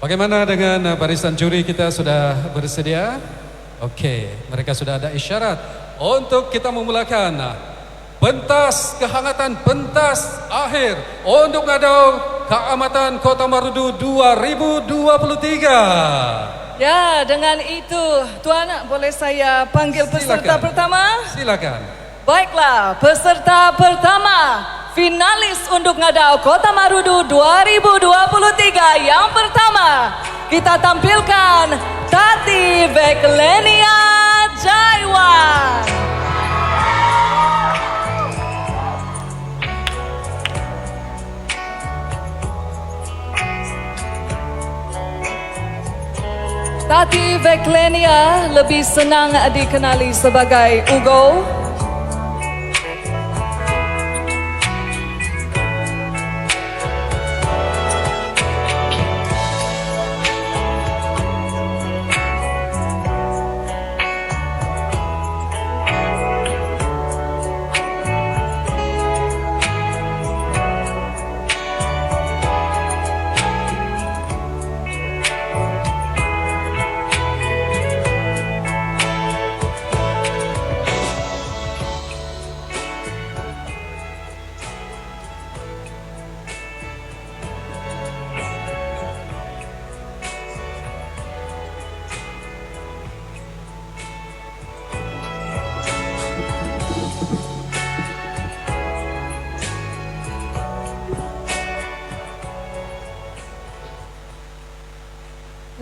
Bagaimana dengan barisan juri kita sudah bersedia? Oke, mereka sudah ada isyarat untuk kita memulakan pentas kehangatan pentas akhir untuk ngadau Keamatan Kota Marudu 2023. Ya, dengan itu Tuan boleh saya panggil peserta pertama? Silakan. Baiklah, peserta pertama, finalis untuk ngadau Kota Marudu 2023 yang pertama, kita tampilkan Tati Veklenia Jaiwan. Tati Veklenia lebih senang dikenali sebagai Ugo.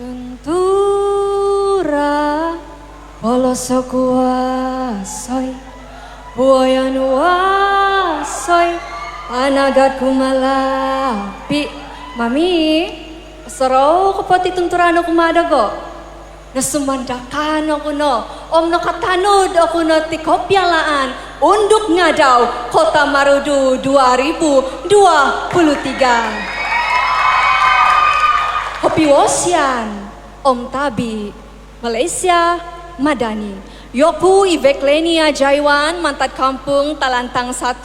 Tentura polosoku wasoi buayan wasoi anagatku malapi mami sero kapati tenturano kumadago nasumandakan ako no om nakatanud ako no ti kopyalaan unduk ngadaw Kota Marudu 2023. Kopi Wosian, Om Tabi, Malaysia, Madani. Yoku Veklenia Jaiwan, mantat kampung Talantang 1.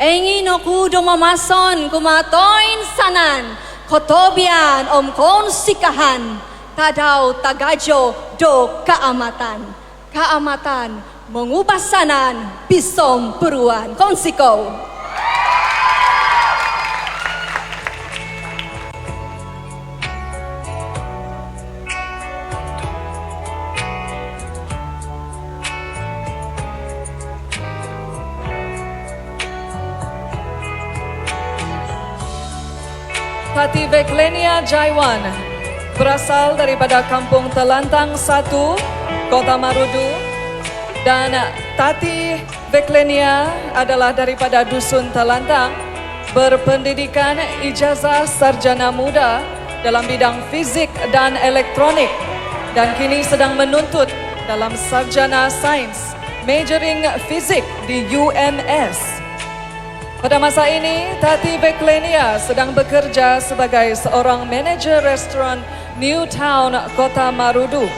Engin aku do mamason kumatoin sanan. Kotobian Om Konsikahan. Tadau Tagajo do Keamatan. Keamatan mengubah sanan bisom peruan. Konsiko. Tati Veklenia Jaiwan berasal daripada kampung Telantang 1, Kota Marudu. Dan Tati Veklenia adalah daripada Dusun Telantang, berpendidikan ijazah sarjana muda dalam bidang fizik dan elektronik. Dan kini sedang menuntut dalam sarjana sains, majoring fizik di UMS. Pada masa ini, Tati Veklenia sedang bekerja sebagai seorang manajer restoran New Town, Kota Marudu.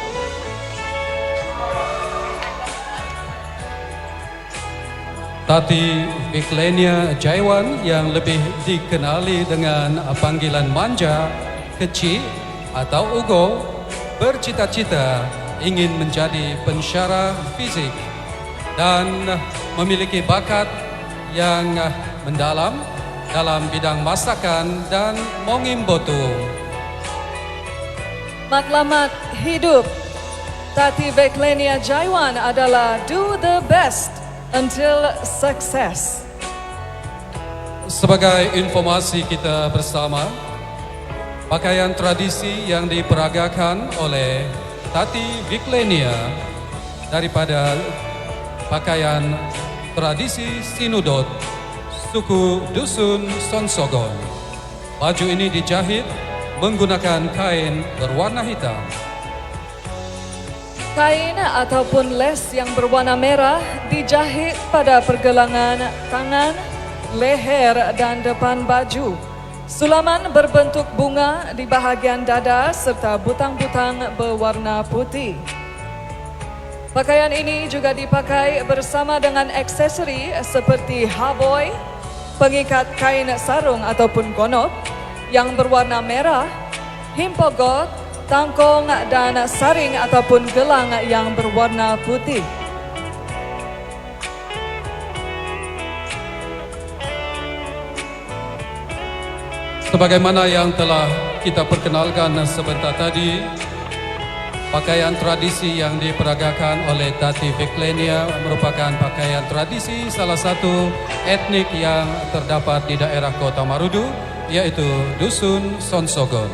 Tati Veklenia Jaiwan yang lebih dikenali dengan panggilan manja, kecil atau Ugo, bercita-cita ingin menjadi pensyarah fizik dan memiliki bakat yang mendalam dalam bidang masakan dan mongimbotu. Matlamat hidup Tati Veklenia Jaiwan adalah do the best until success. Sebagai informasi kita bersama, pakaian tradisi yang diperagakan oleh Tati Veklenia daripada pakaian tradisi Sinudot suku Dusun Sonsogon. Baju ini dijahit menggunakan kain berwarna hitam. Kain ataupun les yang berwarna merah dijahit pada pergelangan tangan, leher dan depan baju. Sulaman berbentuk bunga di bahagian dada serta butang-butang berwarna putih. Pakaian ini juga dipakai bersama dengan aksesori seperti haboy, pengikat kain sarung ataupun gonop yang berwarna merah, himpogot, tangkong dan saring ataupun gelang yang berwarna putih. Sebagaimana yang telah kita perkenalkan sebentar tadi, pakaian tradisi yang diperagakan oleh Tati Viklenia merupakan pakaian tradisi salah satu etnik yang terdapat di daerah Kota Marudu, yaitu Dusun Sonsogon.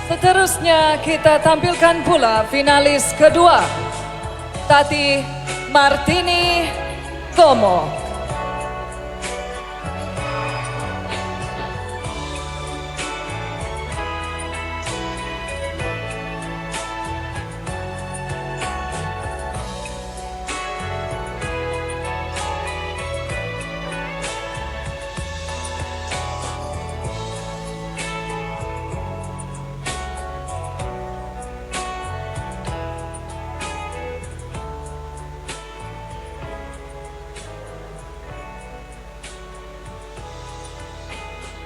Seterusnya kita tampilkan pula finalis kedua, Tati Martini Gomo.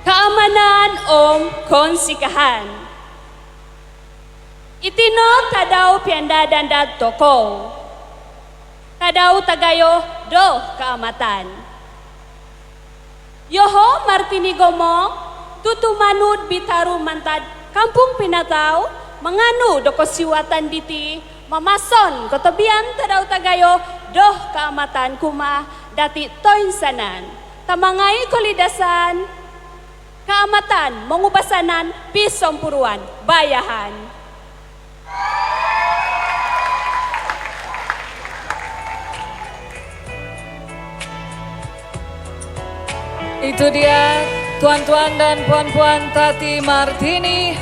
Keamanan Om Konsikahan. Itino tadau pianda danda toko. Tadau tagayo do keamatan. Yoho Martini Gomo tutumanud bitaru mantad kampung Pinatau menganu doko siwatan diti mamason kotobian tadau tagayo do keamatan kuma dati toinsanan. Tamangai kolidasan keamatan, mengubasanan, pisompuruan, bayahan. Itu dia tuan-tuan dan puan-puan Tati Martini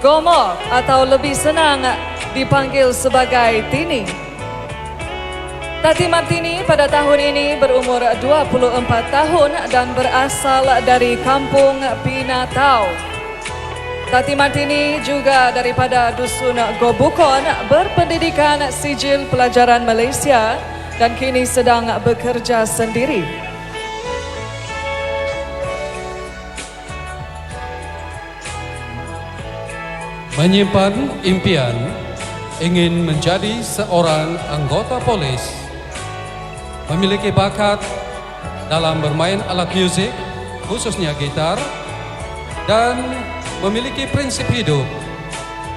Gomo atau lebih senang dipanggil sebagai Tini. Tati Martini pada tahun ini berumur 24 tahun dan berasal dari kampung Pinatau. Tati Martini juga daripada Dusun Gobukon, berpendidikan sijil pelajaran Malaysia dan kini sedang bekerja sendiri. Menyimpan impian ingin menjadi seorang anggota polis, memiliki bakat dalam bermain alat musik, khususnya gitar, dan memiliki prinsip hidup.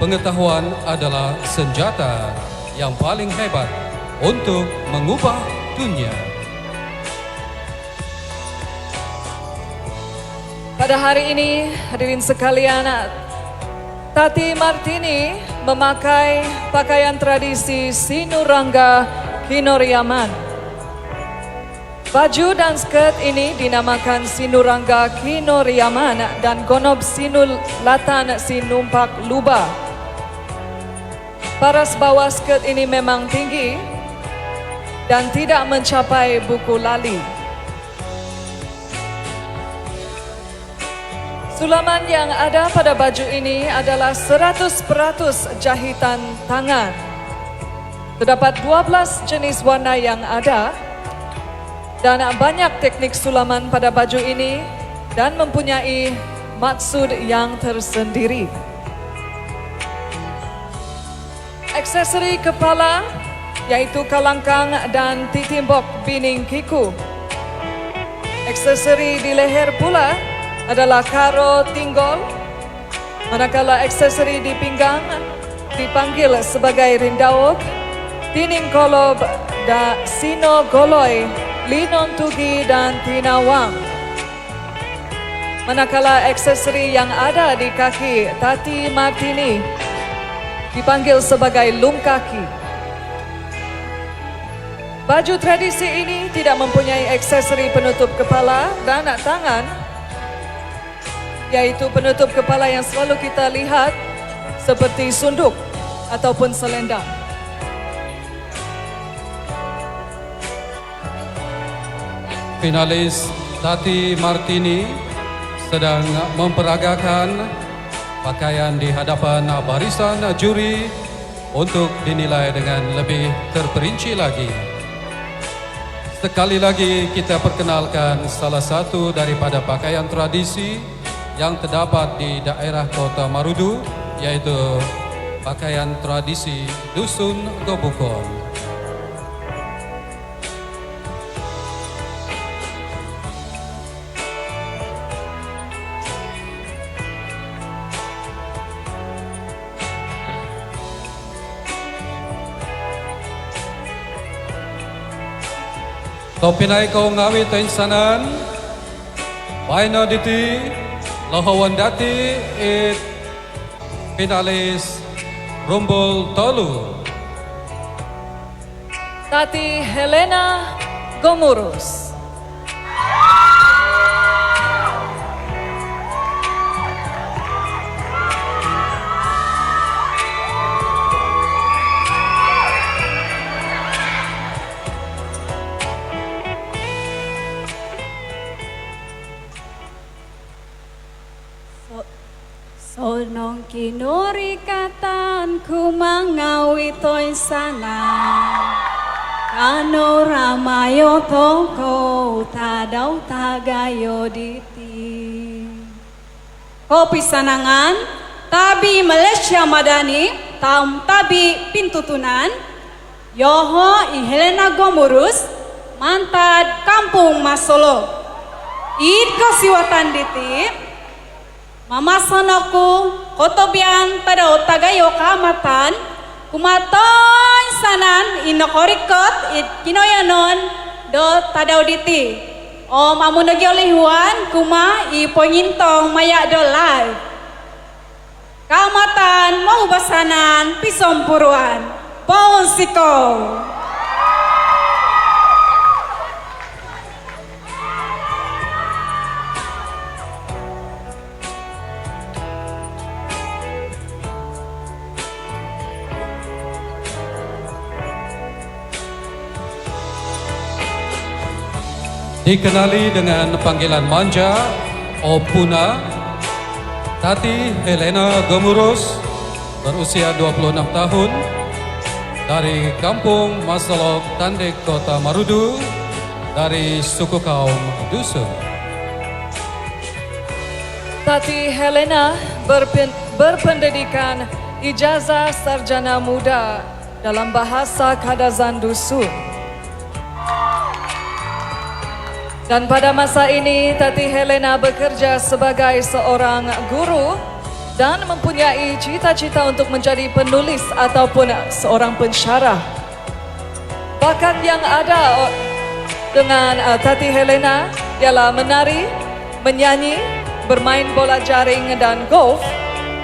Pengetahuan adalah senjata yang paling hebat untuk mengubah dunia. Pada hari ini, hadirin sekalian, Tati Martini memakai pakaian tradisi Sinurangga Kinoriaman. Baju dan skirt ini dinamakan Sinurangga Kinoriaman dan gonob sinulatan sinumpak luba. Paras bawah skirt ini memang tinggi dan tidak mencapai buku lali. Sulaman yang ada pada baju ini adalah 100% jahitan tangan. Terdapat 12 jenis warna yang ada dan banyak teknik sulaman pada baju ini dan mempunyai maksud yang tersendiri. Aksesori kepala yaitu kalangkang dan titimbok bining kiku. Aksesori di leher pula adalah karo tinggol, manakala aksesori di pinggang dipanggil sebagai rindauk, tining kolob dan sino goloi, linon tugi dan tinawang. Manakala aksesori yang ada di kaki Tati Martini dipanggil sebagai lung kaki. Baju tradisi ini tidak mempunyai aksesori penutup kepala dan tangan, yaitu penutup kepala yang selalu kita lihat seperti sunduk ataupun selendang. Finalis Tati Martini sedang memperagakan pakaian di hadapan barisan juri untuk dinilai dengan lebih terperinci lagi. Sekali lagi kita perkenalkan salah satu daripada pakaian tradisi yang terdapat di daerah Kota Marudu, yaitu pakaian tradisi Dusun Gobukon. Topinay ko ngawi to insanan, Waino diti, Lohawan dati, it finalis Rumbol Tolu. Tati Helena Gomurus. Sonong kinuri katan kumangawi toy sana Kano ramayo toko tadaw tagayo diti Kopi sanangan tabi Malaysia Madani tabi pintutunan Yoho i Helena Gomurus mantad Kampung Masolo Id kasiwatan diti Mamason ako, kotobian tadaw tagayo kamatan, kumatoy sanan inokorikot it kinoyanon do tadaw diti. O mamunagyo lihuan kuma iponyintong maya do live. Kamatan maubasanan pisompuruan. Ponsiko. Dikenali dengan panggilan manja Opuna, Tati Helena Gomurus berusia 26 tahun dari Kampung Masolok, Tandek, Kota Marudu, dari suku kaum Dusun. Tati Helena berpendidikan ijazah sarjana muda dalam bahasa Kadazan Dusun. Dan pada masa ini, Tati Helena bekerja sebagai seorang guru dan mempunyai cita-cita untuk menjadi penulis ataupun seorang pensyarah. Bakat yang ada dengan Tati Helena ialah menari, menyanyi, bermain bola jaring dan golf,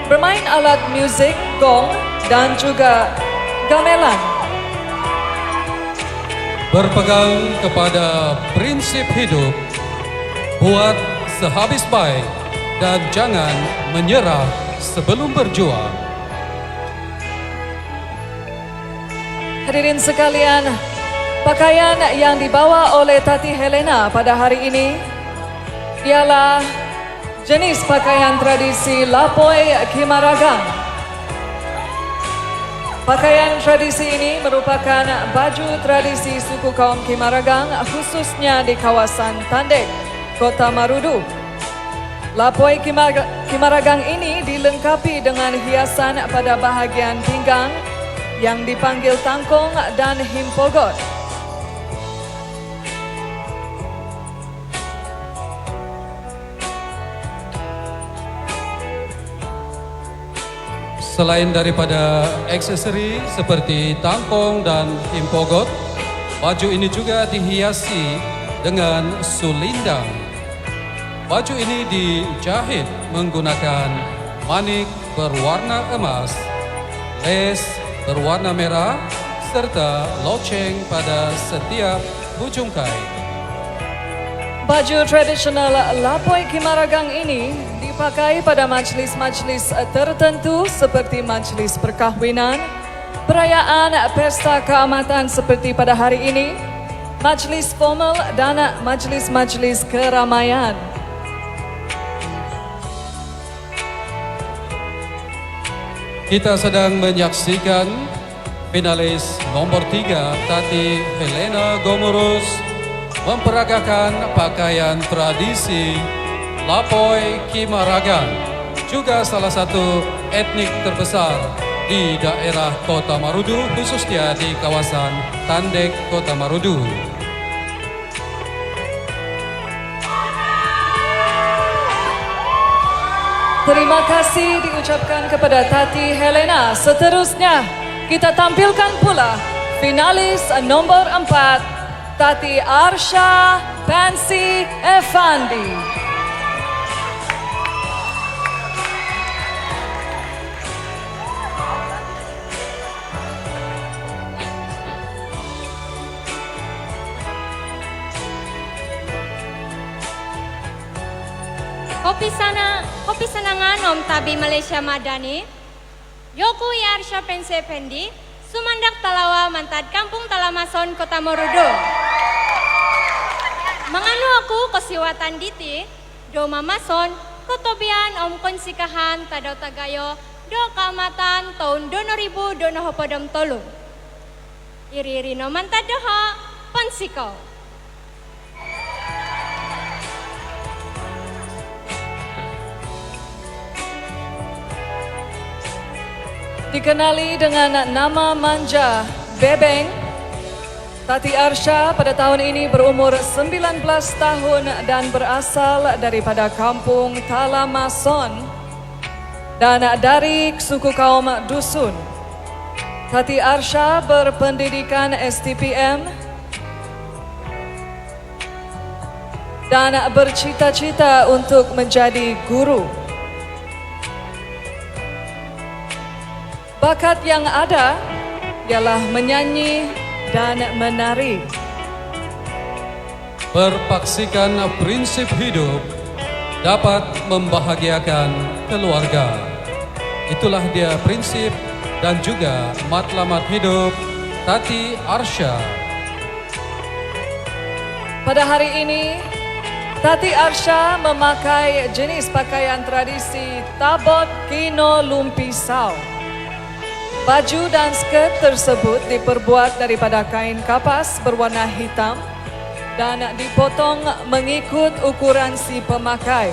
bermain alat muzik, gong, dan juga gamelan. Berpegang kepada prinsip hidup, buat sehabis baik dan jangan menyerah sebelum berjuang. Hadirin sekalian, pakaian yang dibawa oleh Tati Helena pada hari ini ialah jenis pakaian tradisi Lapoi Kimaragang. Pakaian tradisi ini merupakan baju tradisi suku kaum Kimaragang khususnya di kawasan Tandek, Kota Marudu. Lapoi Kimaragang ini dilengkapi dengan hiasan pada bahagian pinggang yang dipanggil tangkong dan himpogot. Selain daripada aksesori seperti tangkong dan himpogot, baju ini juga dihiasi dengan sulindang. Baju ini dijahit menggunakan manik berwarna emas, les berwarna merah, serta loceng pada setiap ujung kain. Baju tradisional Lapoi Kimaragang ini dipakai pada majlis-majlis tertentu seperti majlis perkahwinan, perayaan pesta keamatan seperti pada hari ini, majlis formal dan majlis-majlis keramaian. Kita sedang menyaksikan finalis nomor 3 Tati Helena Gomurus memperagakan pakaian tradisi Lapoi Kimaragan, juga salah satu etnik terbesar di daerah Kota Marudu, khususnya di kawasan Tandek Kota Marudu. Terima kasih diucapkan kepada Tati Helena. Seterusnya kita tampilkan pula finalis nomor 4, Tati Arsha Pansy Effandi. Kopi sanangan Om Tabi Malaysia Madani, Yoku Yarsha Pensependi, Sumandak Talawa Mantad Kampung Talamason Kota Marudu. Manganu aku kosiwatan diti, do mamason, kotobian Om Konsikahan Tadau Tagayo, do Kaamatan tahun 2000 do Nohopodom Tolu. Iri-iri no mantad doha, Ponsiko. Dikenali dengan nama manja Bebeng, Tati Arsha pada tahun ini berumur 19 tahun dan berasal daripada kampung Talamason dan dari suku kaum Dusun. Tati Arsha berpendidikan STPM dan bercita-cita untuk menjadi guru. Bakat yang ada ialah menyanyi dan menari. Berpaksikan prinsip hidup dapat membahagiakan keluarga. Itulah dia prinsip dan juga matlamat hidup Tati Arsha. Pada hari ini, Tati Arsha memakai jenis pakaian tradisi Tabot Kino Lumpisau. Baju dan skirt tersebut diperbuat daripada kain kapas berwarna hitam dan dipotong mengikut ukuran si pemakai.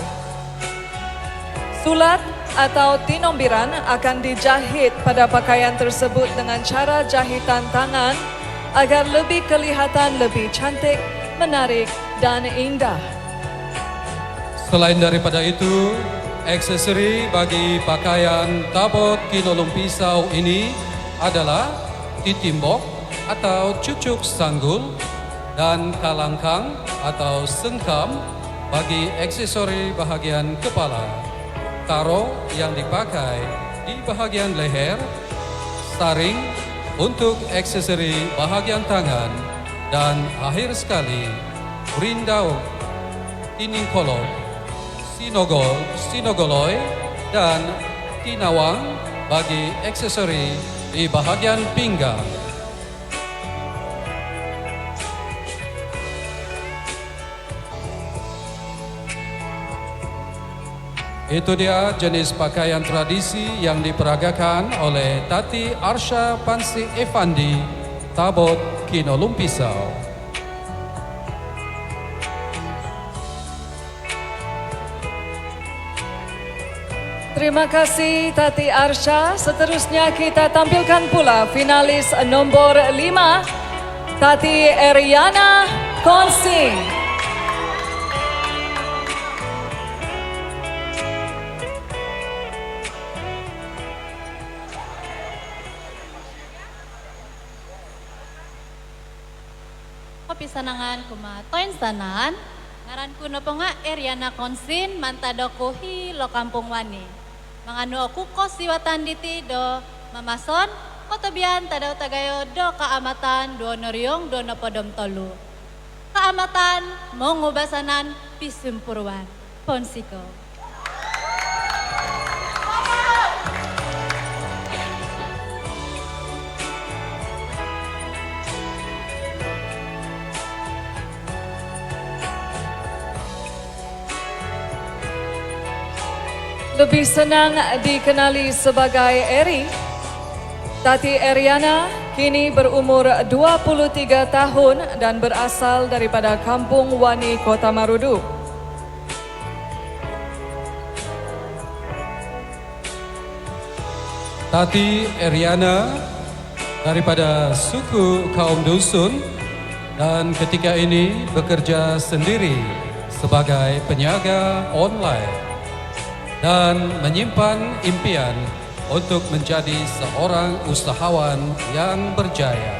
Sulat atau tinombiran akan dijahit pada pakaian tersebut dengan cara jahitan tangan agar lebih kelihatan lebih cantik, menarik dan indah. Selain daripada itu, aksesori bagi pakaian Tabot Kino Lumpisau ini adalah titimbok atau cucuk sanggul dan kalangkang atau sengkam bagi aksesori bahagian kepala, karo yang dipakai di bahagian leher, saring untuk aksesori bahagian tangan, dan akhir sekali rindau, tiningkolok, sinogoloy, dan tinawang bagi aksesori di bahagian pinggang. Itu dia jenis pakaian tradisi yang diperagakan oleh Tati Arsha Pansy Effandi, Tabot Kino Lumpisau. Terima kasih Tati Arsha. Seterusnya kita tampilkan pula finalis nomor 5, Tati Eriana Konsing. Kopi sanangan kuma toin sanan ngaranku nopo nga Eriana Konsin mantadokuhi lo kampung wani. Manganu aku kosiwatan diti do mamason kotobian tadau tagayo do kaamatan do noriong do nopodom tolu. Kaamatan mongubasanan Pisumpurwan Ponsiko. Lebih senang dikenali sebagai Eri, Tati Eriana kini berumur 23 tahun dan berasal daripada Kampung Wani, Kota Marudu. Tati Eriana daripada suku kaum dusun dan ketika ini bekerja sendiri sebagai penyaga online dan menyimpan impian untuk menjadi seorang usahawan yang berjaya.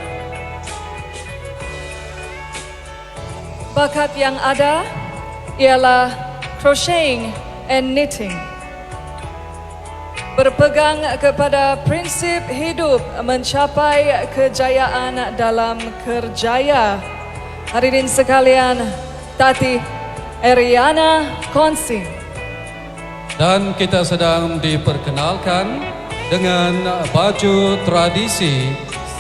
Bakat yang ada ialah crocheting and knitting. Berpegang kepada prinsip hidup mencapai kejayaan dalam kerjaya. Hadirin sekalian, Tati Eriana Konsin. Dan kita sedang diperkenalkan dengan baju tradisi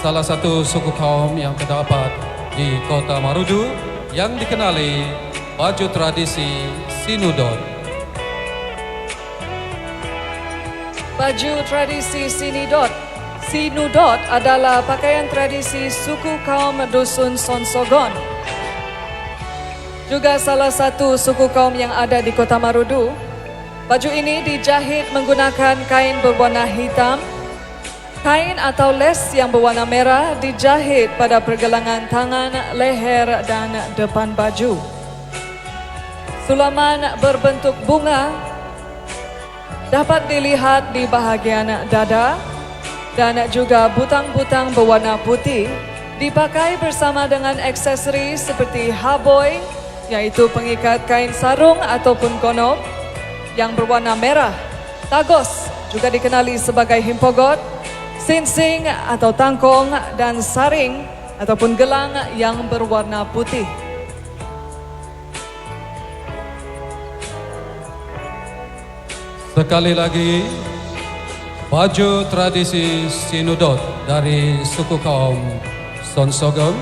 salah satu suku kaum yang terdapat di Kota Marudu yang dikenali baju tradisi Sinudot. Baju tradisi Sinudot adalah pakaian tradisi suku kaum dusun Sonsogon. Juga salah satu suku kaum yang ada di Kota Marudu. Baju ini dijahit menggunakan kain berwarna hitam. Kain atau les yang berwarna merah dijahit pada pergelangan tangan, leher dan depan baju. Sulaman berbentuk bunga dapat dilihat di bahagian dada dan juga butang-butang berwarna putih dipakai bersama dengan aksesori seperti haboi, yaitu pengikat kain sarung ataupun konop yang berwarna merah, tagos juga dikenali sebagai himpogot, sinsing atau tangkong dan saring ataupun gelang yang berwarna putih. Sekali lagi, baju tradisi Sinudot dari suku kaum Sonsogon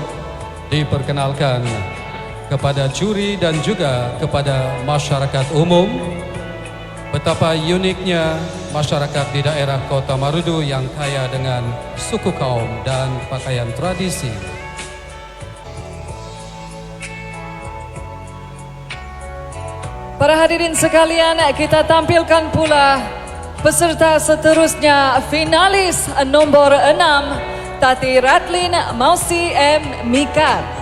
diperkenalkan kepada juri dan juga kepada masyarakat umum betapa uniknya masyarakat di daerah Kota Marudu yang kaya dengan suku kaum dan pakaian tradisi. Para hadirin sekalian, kita tampilkan pula peserta seterusnya, finalis nombor 6, Tati Ratlin Mausi M. Mikat.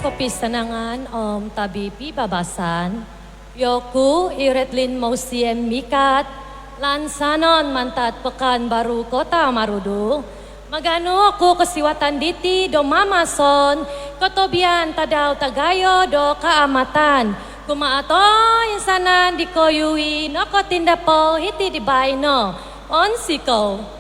Kopi senangan Om Tabipi Babasan, Yoku Iretlin Mausiem Mikat, Lansanon Mantat Pekan Baru Kota Marudu, Magano aku kesiwatan diti do mamason, Kotobian tadau tagayo do kaamatan, Kumaato insanan dikoyui noko tindapo hiti dibaino, onsiko.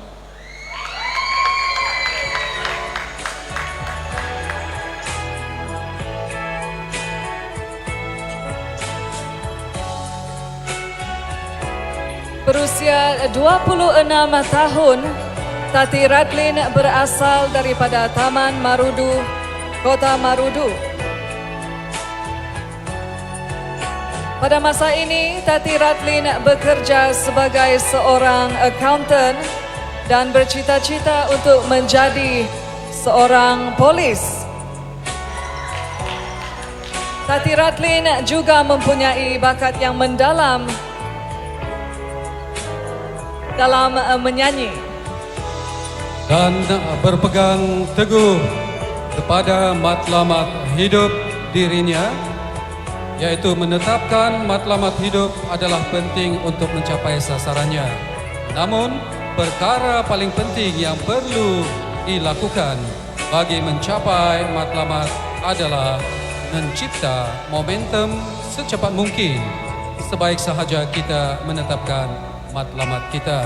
Berusia 26 tahun, Tati Ratlin berasal daripada Taman Marudu, Kota Marudu. Pada masa ini, Tati Ratlin bekerja sebagai seorang accountant dan bercita-cita untuk menjadi seorang polis. Tati Ratlin juga mempunyai bakat yang mendalam dalam menyanyi dan berpegang teguh kepada matlamat hidup dirinya, yaitu menetapkan matlamat hidup adalah penting untuk mencapai sasarannya. Namun, perkara paling penting yang perlu dilakukan bagi mencapai matlamat adalah mencipta momentum secepat mungkin. Sebaik sahaja kita menetapkan matlamat kita.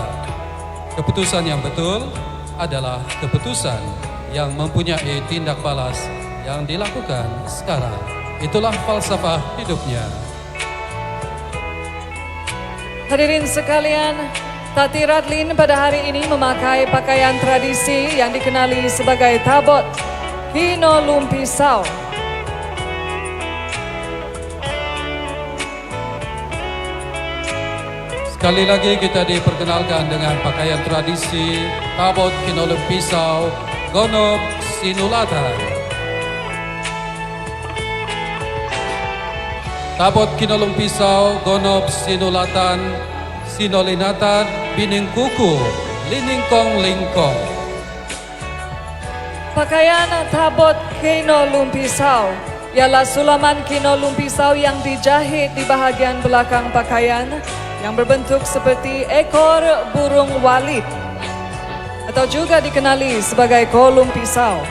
Keputusan yang betul adalah keputusan yang mempunyai tindak balas yang dilakukan sekarang. Itulah falsafah hidupnya. Hadirin sekalian, Tati Ratlin pada hari ini memakai pakaian tradisi yang dikenali sebagai tabot Kino Lumpisau. Sekali lagi kita diperkenalkan dengan pakaian tradisi tabot kinolong pisau gonop sinulatan. Tabot kinolong pisau, gonop sinulatan, sinolinatan, bining kuku, liningkong lingkong. Pakaian tabot kino lumpisau ialah sulaman kino lumpisau yang dijahit di bahagian belakang pakaian yang berbentuk seperti ekor burung walit atau juga dikenali sebagai kolum pisau.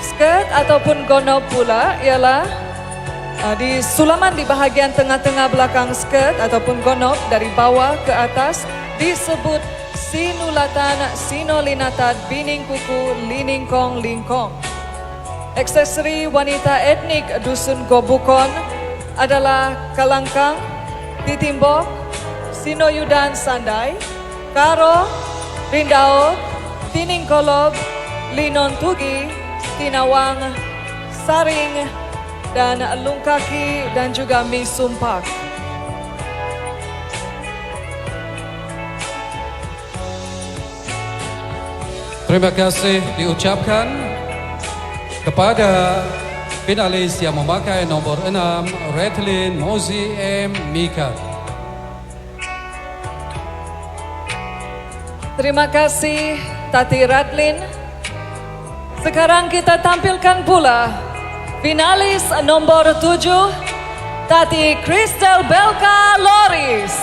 Skirt ataupun gonop pula ialah di sulaman di bahagian tengah-tengah belakang skirt ataupun gonop dari bawah ke atas disebut sinulatan, sinolinatan, bining kuku, liningkong, lingkong. Aksesori wanita etnik Dusun Gobukon adalah kalangkang, titimbok, sinoyudan sandai, karo, rindao, tining kolob, linon tugi, tinawang, saring, dan lungkaki dan juga mi sumpak. Terima kasih diucapkan kepada finalis yang memakai nomor 6, Redlin Mozi M. Mikat. Terima kasih Tati Radlin. Sekarang kita tampilkan pula finalis nomor 7, Tati Crystal Belka Loris.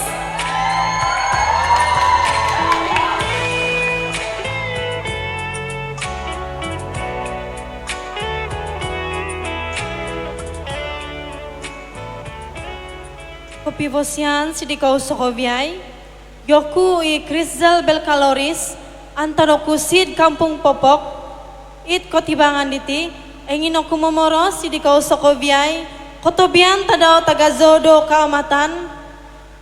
Kopivosian sidikaw sokoviay, yoku I Crystal Belkaloris, antaroku sid Kampung Popok, it kotibangan diti, engin aku memoros sidikaw sokoviay, kotobian tadao tagazodo kaamatan,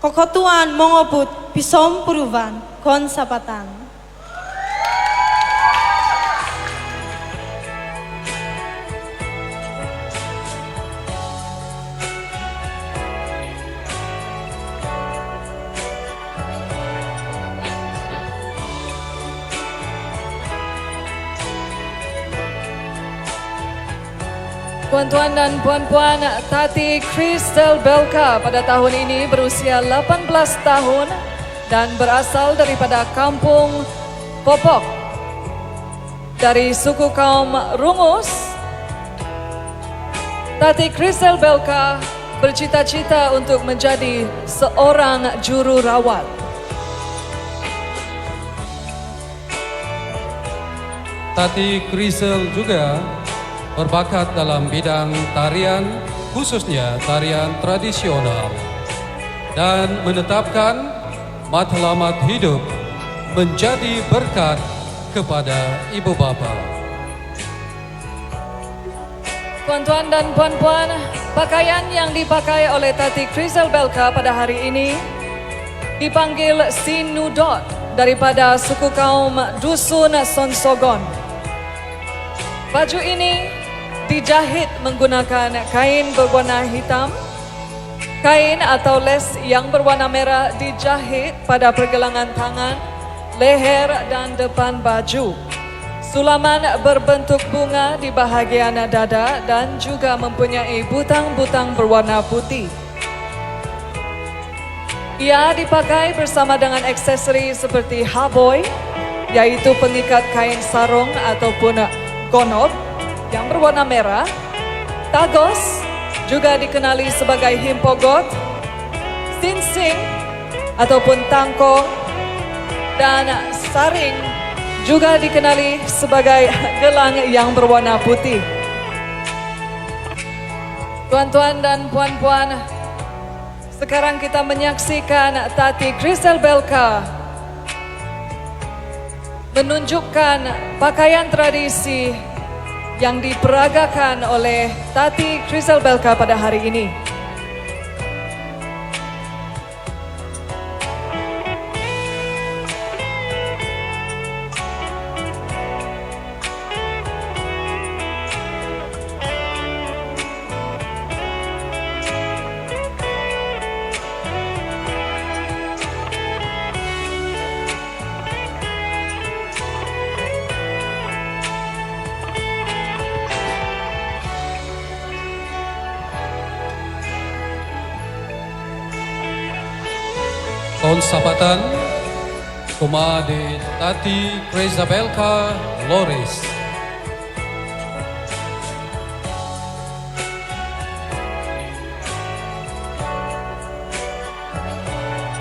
kokotuan mongoput pisom puruvan, kon sapatan. Tuan-tuan dan puan-puan, Tati Crystal Belka pada tahun ini berusia 18 tahun dan berasal daripada Kampung Popok dari suku kaum Rungus. Tati Crystal Belka bercita-cita untuk menjadi seorang juru rawat. Tati Crystal juga berbakat dalam bidang tarian, khususnya tarian tradisional, dan menetapkan matlamat hidup menjadi berkat kepada ibu bapa. Tuan-tuan dan puan-puan, pakaian yang dipakai oleh Tati Crystal Belka pada hari ini dipanggil Sinudot daripada suku kaum Dusun Sonsogon. Baju ini dijahit menggunakan kain berwarna hitam. Kain atau les yang berwarna merah dijahit pada pergelangan tangan, leher dan depan baju. Sulaman berbentuk bunga di bahagian dada dan juga mempunyai butang-butang berwarna putih. Ia dipakai bersama dengan aksesori seperti haboy, yaitu pengikat kain sarung ataupun gonop yang berwarna merah, tagos juga dikenali sebagai himpogot, sinsing ataupun tangkong, dan saring juga dikenali sebagai gelang yang berwarna putih. Tuan-tuan dan puan-puan, sekarang kita menyaksikan Tati Crystal Belka menunjukkan pakaian tradisi yang diperagakan oleh Tati Crystal Belka pada hari ini. Tahun Sabatan kuma di Tati Krezabelka Loris.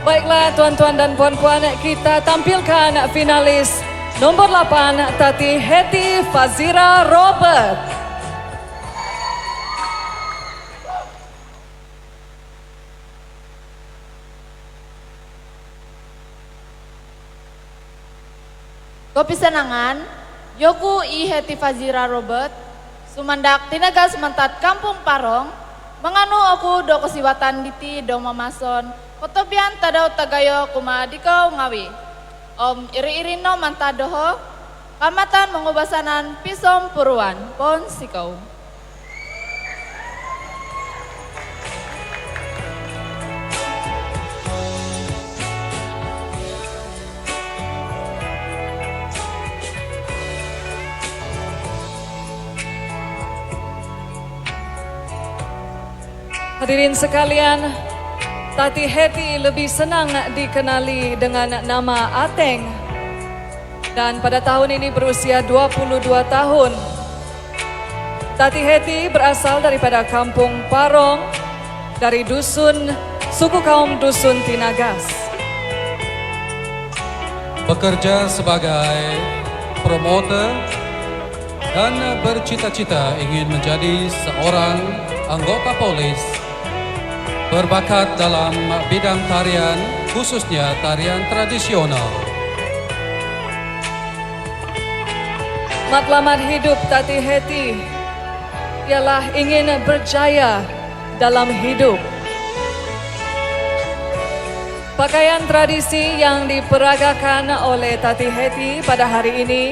Baiklah tuan-tuan dan puan-puan, kita tampilkan finalis nomor 8 Tati Heti Fazira Robert. Kopi senangan, Yoku I Heti Fazira Robert, sumandak tinaga sementat Kampung Parong, menganu aku do kesiwatan diti do mamason, kotobian tadau tagayo kuma dikau ngawi. Om iri-iri no mantadoho, kamatan mengubasanan pisom puruan, pon sikau. Hadirin sekalian, Tati Heti lebih senang dikenali dengan nama Ateng. Dan pada tahun ini berusia 22 tahun. Tati Heti berasal daripada Kampung Parong, dari suku kaum Dusun Tinagas. Bekerja sebagai promoter dan bercita-cita ingin menjadi seorang anggota polis. Berbakat dalam bidang tarian, khususnya tarian tradisional. Matlamat hidup Tati Heti ialah ingin berjaya dalam hidup. Pakaian tradisi yang diperagakan oleh Tati Heti pada hari ini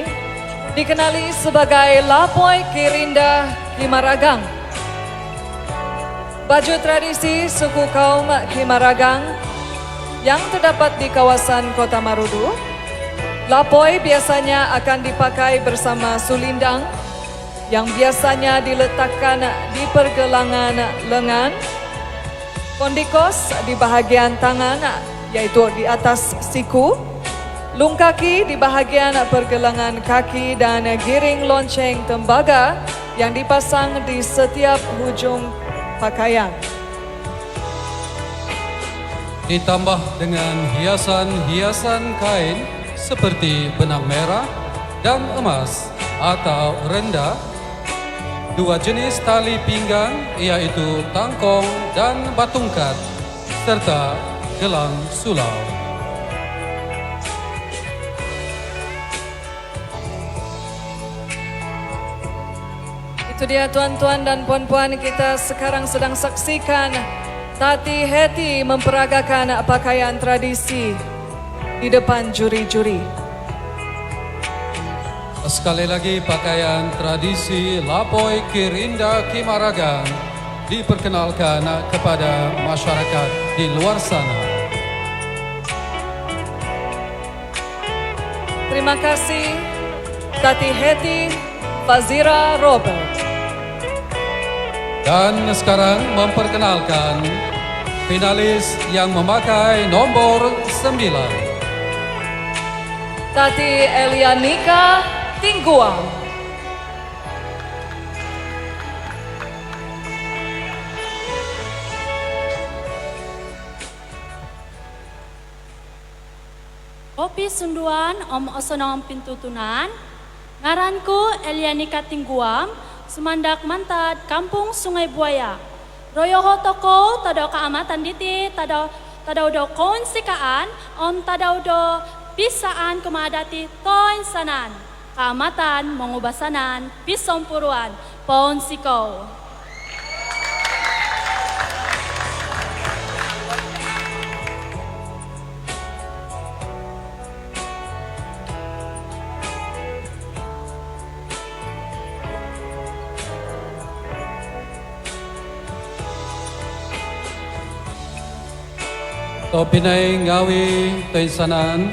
dikenali sebagai Lapoi Kirinda Kimaragang. Baju tradisi suku kaum Kimaragang yang terdapat di kawasan Kota Marudu. Lapoi biasanya akan dipakai bersama sulindang yang biasanya diletakkan di pergelangan lengan, kondikos di bahagian tangan yaitu di atas siku, lung kaki di bahagian pergelangan kaki dan giring lonceng tembaga yang dipasang di setiap hujung pakaian. Ditambah dengan hiasan-hiasan kain seperti benang merah dan emas atau rendah, dua jenis tali pinggang yaitu tangkong dan batungkat, serta gelang sulau. Itu dia tuan-tuan dan puan-puan, kita sekarang sedang saksikan Tati Heti memperagakan pakaian tradisi di depan juri-juri. Sekali lagi pakaian tradisi Lapoi Kirinda Kimaragang diperkenalkan kepada masyarakat di luar sana. Terima kasih Tati Heti Fazira Robert. Dan sekarang memperkenalkan finalis yang memakai nomor 9. Tati Elianika Tingguang. Kopi sunduan om osonong pintutunan, ngaranku Elianika Tingguam, sumandak mantad Kampung Sungai Buaya. Royoho toko tadau keamatan diti, tadau do kon sikaan, om tadau do pisaan kemadati toin sanan. Keamatan mengubasanan pisom puruan, pon sikau. Topinay ngawi taisanan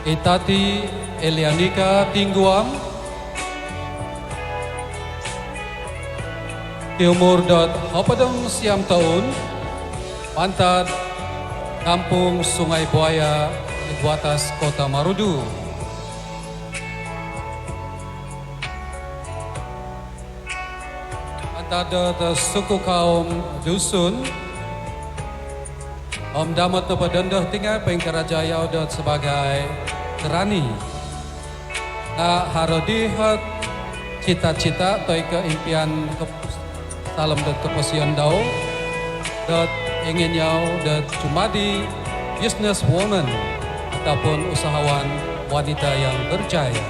Itati Elianika Tingguam Umur hopadong siam tahun, pantad Kampung Sungai Buaya di atas Kota Marudu. Antara suku kaum dusun Om Damat Napa Dendah tinggal Pengkerajaya udah sebagai kerani. Nah harodihat cita-cita atau keimpian salam dan keposian dau dan ingin yau dan cuma di business woman ataupun usahawan wanita yang berjaya.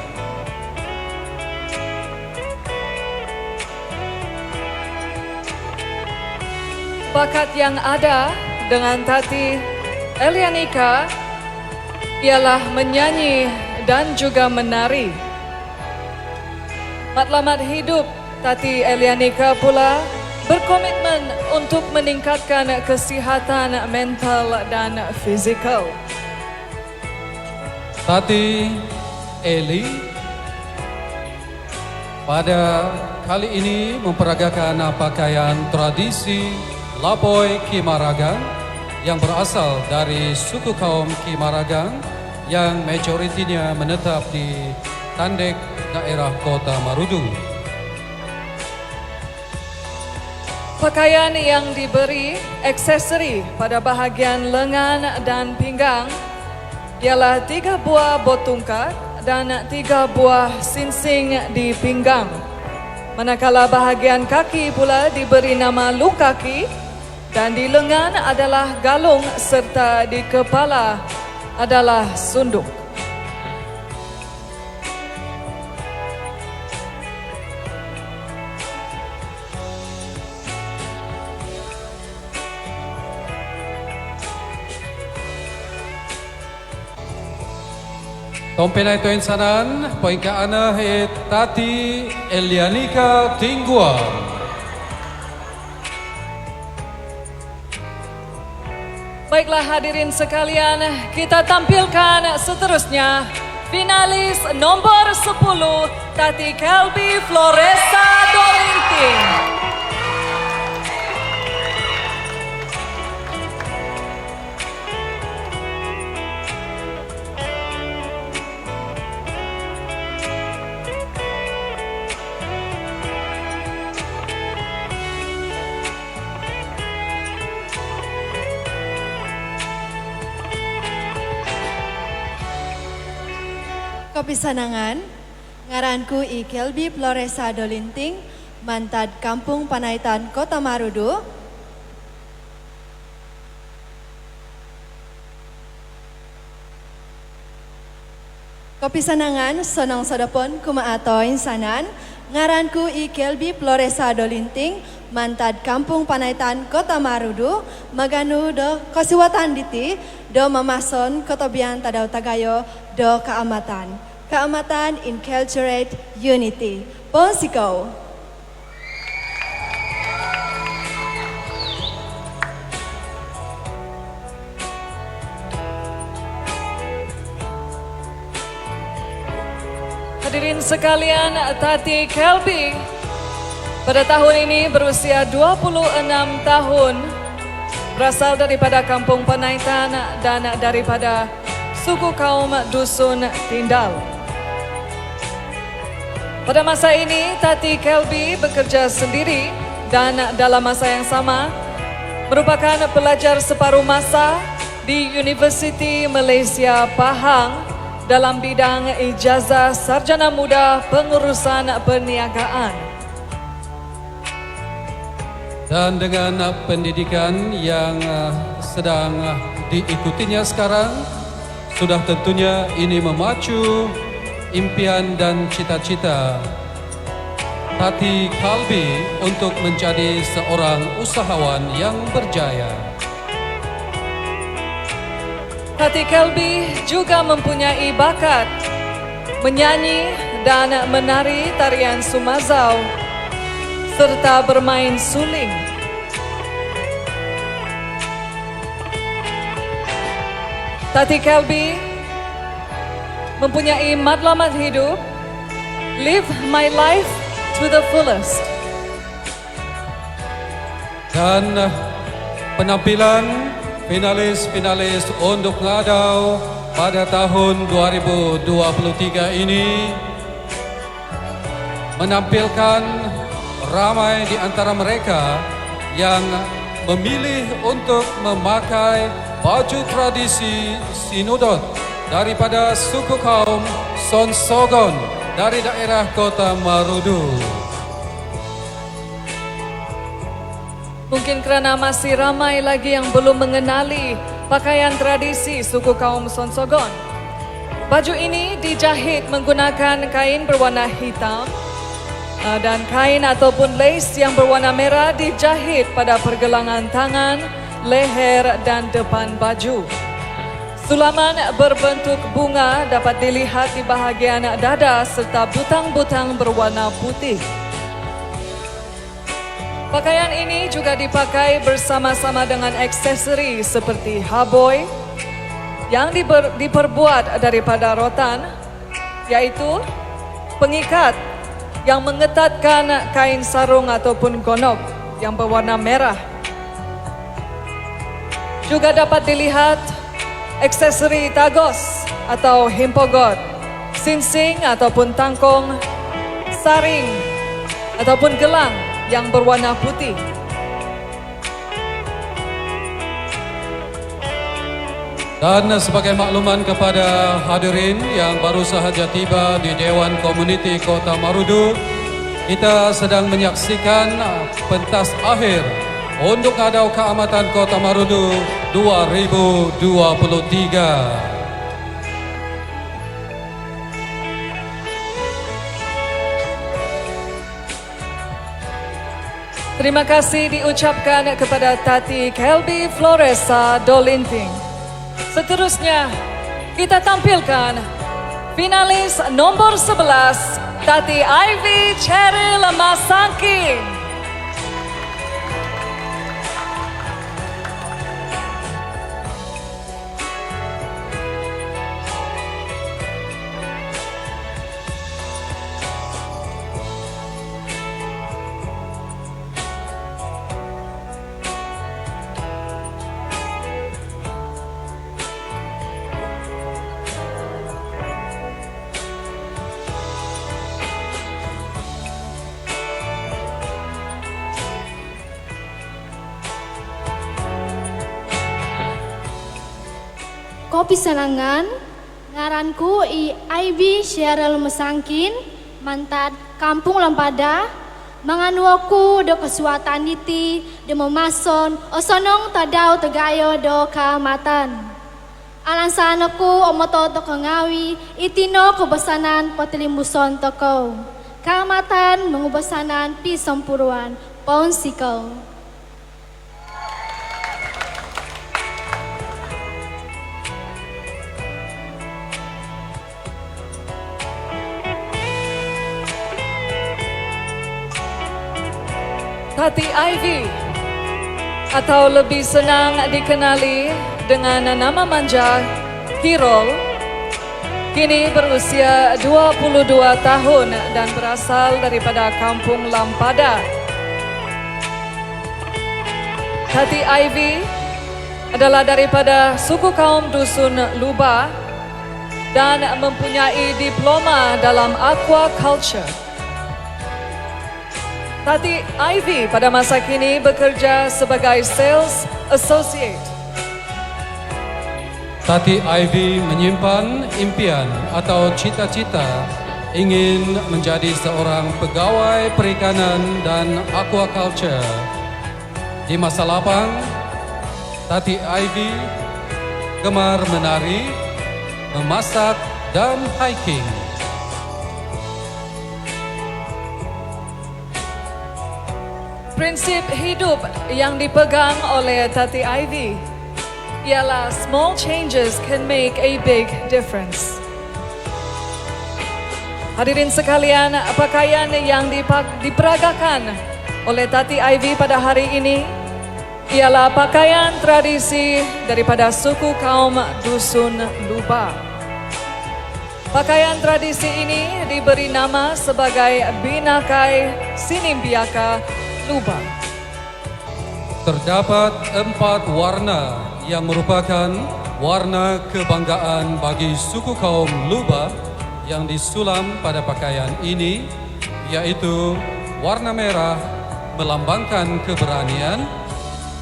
Bakat yang ada dengan Tati Elianika ialah menyanyi dan juga menari. Matlamat hidup Tati Elianika pula berkomitmen untuk meningkatkan kesihatan mental dan fizikal. Tati Eli pada kali ini memperagakan pakaian tradisi Lapoi Kimaragang yang berasal dari suku kaum Kimaragang yang majoritinya menetap di Tandek, daerah Kota Marudu. Pakaian yang diberi aksesori pada bahagian lengan dan pinggang ialah 3 buah botungkat dan 3 buah sinsing di pinggang. Manakala bahagian kaki pula diberi nama lukaki dan di lengan adalah galung serta di kepala adalah sunduk. Tompenai to insanan, poinka ana he Tati Elianika Tingguan. Baiklah hadirin sekalian, kita tampilkan seterusnya finalis nomor 10 Tati Kelby Floresa Dolinting. Kopisanangan, ngaranku I Kelby Floresa Dolinting, mantad Kampung Panaitan Kota Marudu. Kopisanangan, sonong sodopon kumaatoin sanan, ngaranku I Kelby Floresa Dolinting, mantad Kampung Panaitan Kota Marudu, maganu do kasiwatan diti, do mamason kotobian tadaw tagayo, do kaamatan. Kaamatan Inculturate Unity. Ponsiko. Hadirin sekalian, Tati Kelby pada tahun ini berusia 26 tahun, berasal daripada Kampung Panaitan dan daripada suku kaum Dusun Tindal. Pada masa ini, Tati Kelby bekerja sendiri dan dalam masa yang sama merupakan pelajar separuh masa di Universiti Malaysia Pahang dalam bidang ijazah sarjana muda pengurusan perniagaan. Dan dengan pendidikan yang sedang diikutinya sekarang, sudah tentunya ini memacu impian dan cita-cita Tati Kelby untuk menjadi seorang usahawan yang berjaya. Tati Kelby juga mempunyai bakat menyanyi dan menari tarian Sumazau serta bermain suling. Tati Kelby mempunyai matlamat hidup, live my life to the fullest. Dan penampilan finalis-finalis untuk ngadau pada tahun 2023 ini menampilkan ramai di antara mereka yang memilih untuk memakai baju tradisi Sinodot daripada suku kaum Sonsogon dari daerah Kota Marudu. Mungkin kerana masih ramai lagi yang belum mengenali pakaian tradisi suku kaum Sonsogon. Baju ini dijahit menggunakan kain berwarna hitam dan kain ataupun lace yang berwarna merah dijahit pada pergelangan tangan, leher dan depan baju. Sulaman berbentuk bunga dapat dilihat di bahagian dada serta butang-butang berwarna putih. Pakaian ini juga dipakai bersama-sama dengan aksesori seperti haboi yang diperbuat daripada rotan, yaitu pengikat yang mengetatkan kain sarung ataupun gonok yang berwarna merah. Juga dapat dilihat aksesori tagos atau himpogot, sinsing ataupun tangkong, saring ataupun gelang yang berwarna putih. Dan sebagai makluman kepada hadirin yang baru sahaja tiba di Dewan Komuniti Kota Marudu, kita sedang menyaksikan pentas akhir untuk ngadau Keamatan Kota Marudu 2023. Terima kasih diucapkan kepada Tati Kelby Floresa Dolinting. Seterusnya, kita tampilkan finalis nomor 11, Tati Ivy Cheryl Masangking. Kopi Senangan, ngaranku Ivy Cheryl Masangkin, mantat Kampung Lempada, manganu aku do kesuatan niti, do memason, osonong tadau tegayo do Keamatan. Alansan aku omoto toko ngawi, itino kebesanan potelimbuson toko. Keamatan mengubesanan pisampuruan, paun sikau. Tati Ivy, atau lebih senang dikenali dengan nama manja Kirol, kini berusia 22 tahun dan berasal daripada Kampung Lampada. Tati Ivy adalah daripada suku kaum Dusun Luba dan mempunyai diploma dalam aquaculture. Tati Ivy pada masa kini bekerja sebagai sales associate. Tati Ivy menyimpan impian atau cita-cita ingin menjadi seorang pegawai perikanan dan aquaculture. Di masa lapang, Tati Ivy gemar menari, memasak dan hiking. Prinsip hidup yang dipegang oleh Tati Ivy ialah small changes can make a big difference. Hadirin sekalian, pakaian yang diperagakan oleh Tati Ivy pada hari ini ialah pakaian tradisi daripada suku kaum Dusun Luba. Pakaian tradisi ini diberi nama sebagai Binakai Sinimbiaka Luba. Terdapat 4 warna yang merupakan warna kebanggaan bagi suku kaum Luba yang disulam pada pakaian ini, yaitu warna merah melambangkan keberanian,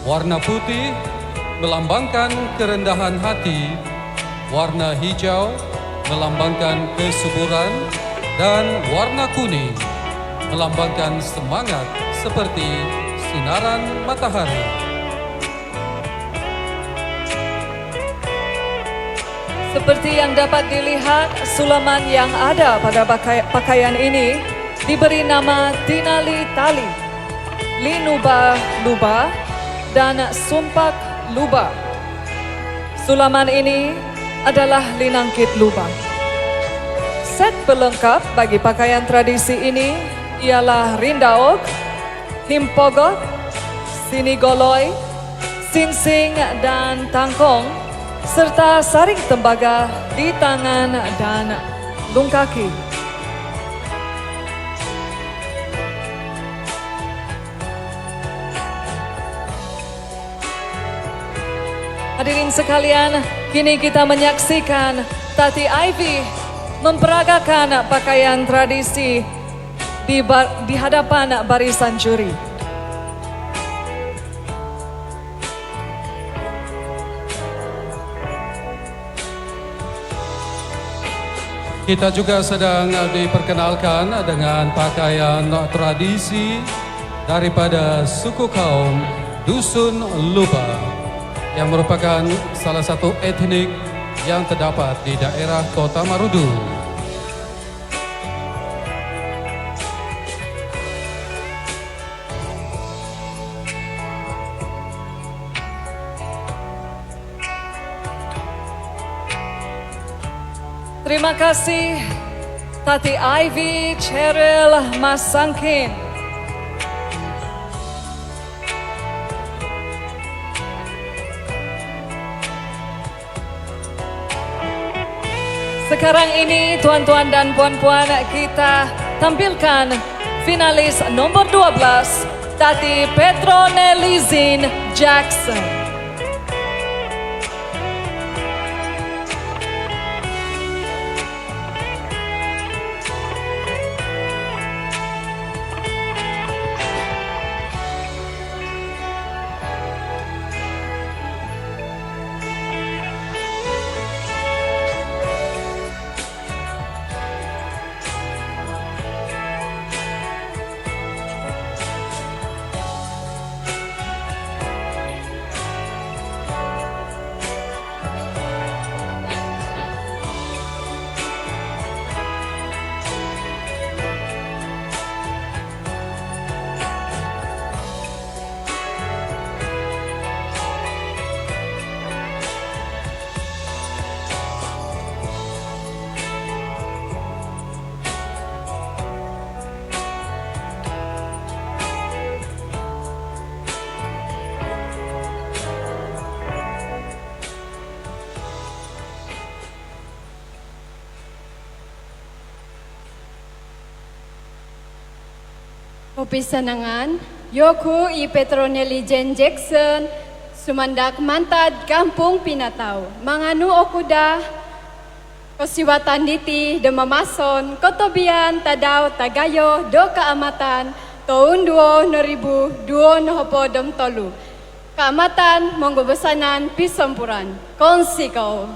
warna putih melambangkan kerendahan hati, warna hijau melambangkan kesuburan, dan warna kuning melambangkan semangat seperti sinaran matahari. Seperti yang dapat dilihat, sulaman yang ada pada pakaian ini diberi nama Tinali Tali, Linuba Luba, dan Sumpak Luba. Sulaman ini adalah Linangkit Luba. Set pelengkap bagi pakaian tradisi ini ialah rindaok, himpogot, sinigoloy, singsing, dan tangkong, serta saring tembaga di tangan dan lung kaki. Hadirin sekalian, kini kita menyaksikan Tati Ivy memperagakan pakaian tradisi di hadapan barisan juri. Kita juga sedang diperkenalkan dengan pakaian tradisi daripada suku kaum Dusun Luba yang merupakan salah satu etnik yang terdapat di daerah Kota Marudu. Terima kasih Tati Ivy Cheryl Masangkin. Sekarang ini tuan-tuan dan puan-puan, kita tampilkan finalis nomor 12, Tati Petronelizin Jackson. Opisanangan, Yoku I Petronelli Jen Jackson, Sumandak Mantad Kampung Pinatau, Manganu Okuda, Kosiwatan Diti, Demamason, Kotobian, Tadau, Tagayo, Do Kaamatan, Tahun 2002 Nohopodom Tolu, Kaamatan, Monggobesanan, Pisampuran, Konsikau.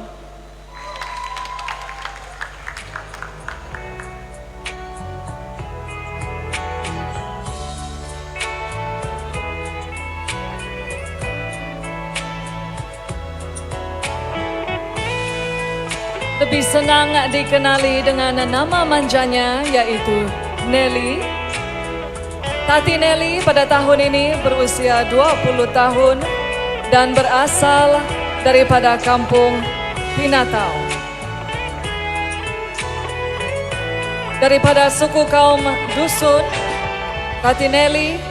Lebih senang dikenali dengan nama manjanya yaitu Nelly. Tati Nelly pada tahun ini berusia 20 tahun dan berasal daripada kampung Pinatau. Daripada suku kaum Dusun, Tati Nelly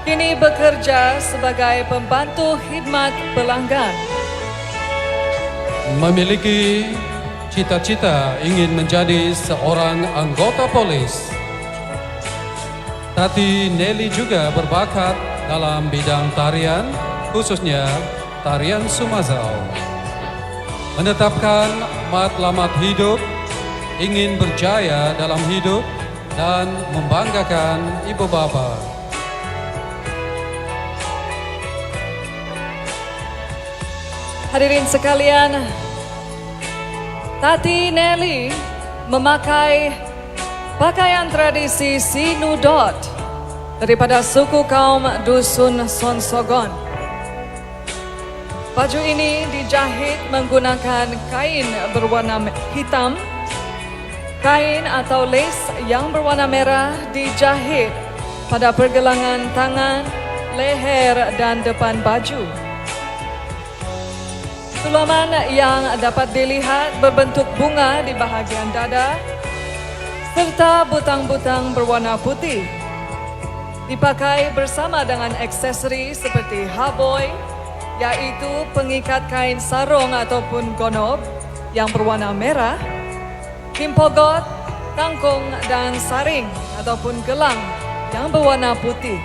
kini bekerja sebagai pembantu khidmat pelanggan. Memiliki cita-cita ingin menjadi seorang anggota polis. Tati Nelly juga berbakat dalam bidang tarian, khususnya tarian Sumazau. Menetapkan matlamat hidup, ingin berjaya dalam hidup dan membanggakan ibu bapa. Hadirin sekalian, Tati Nelly memakai pakaian tradisi Sinudot daripada suku kaum Dusun Sonsogon. Baju ini dijahit menggunakan kain berwarna hitam. Kain atau lace yang berwarna merah dijahit pada pergelangan tangan, leher dan depan baju. Sulaman yang dapat dilihat berbentuk bunga di bahagian dada serta butang-butang berwarna putih. Dipakai bersama dengan aksesori seperti haboy, yaitu pengikat kain sarung ataupun gonob yang berwarna merah, kimpogot, tangkung dan saring ataupun gelang yang berwarna putih.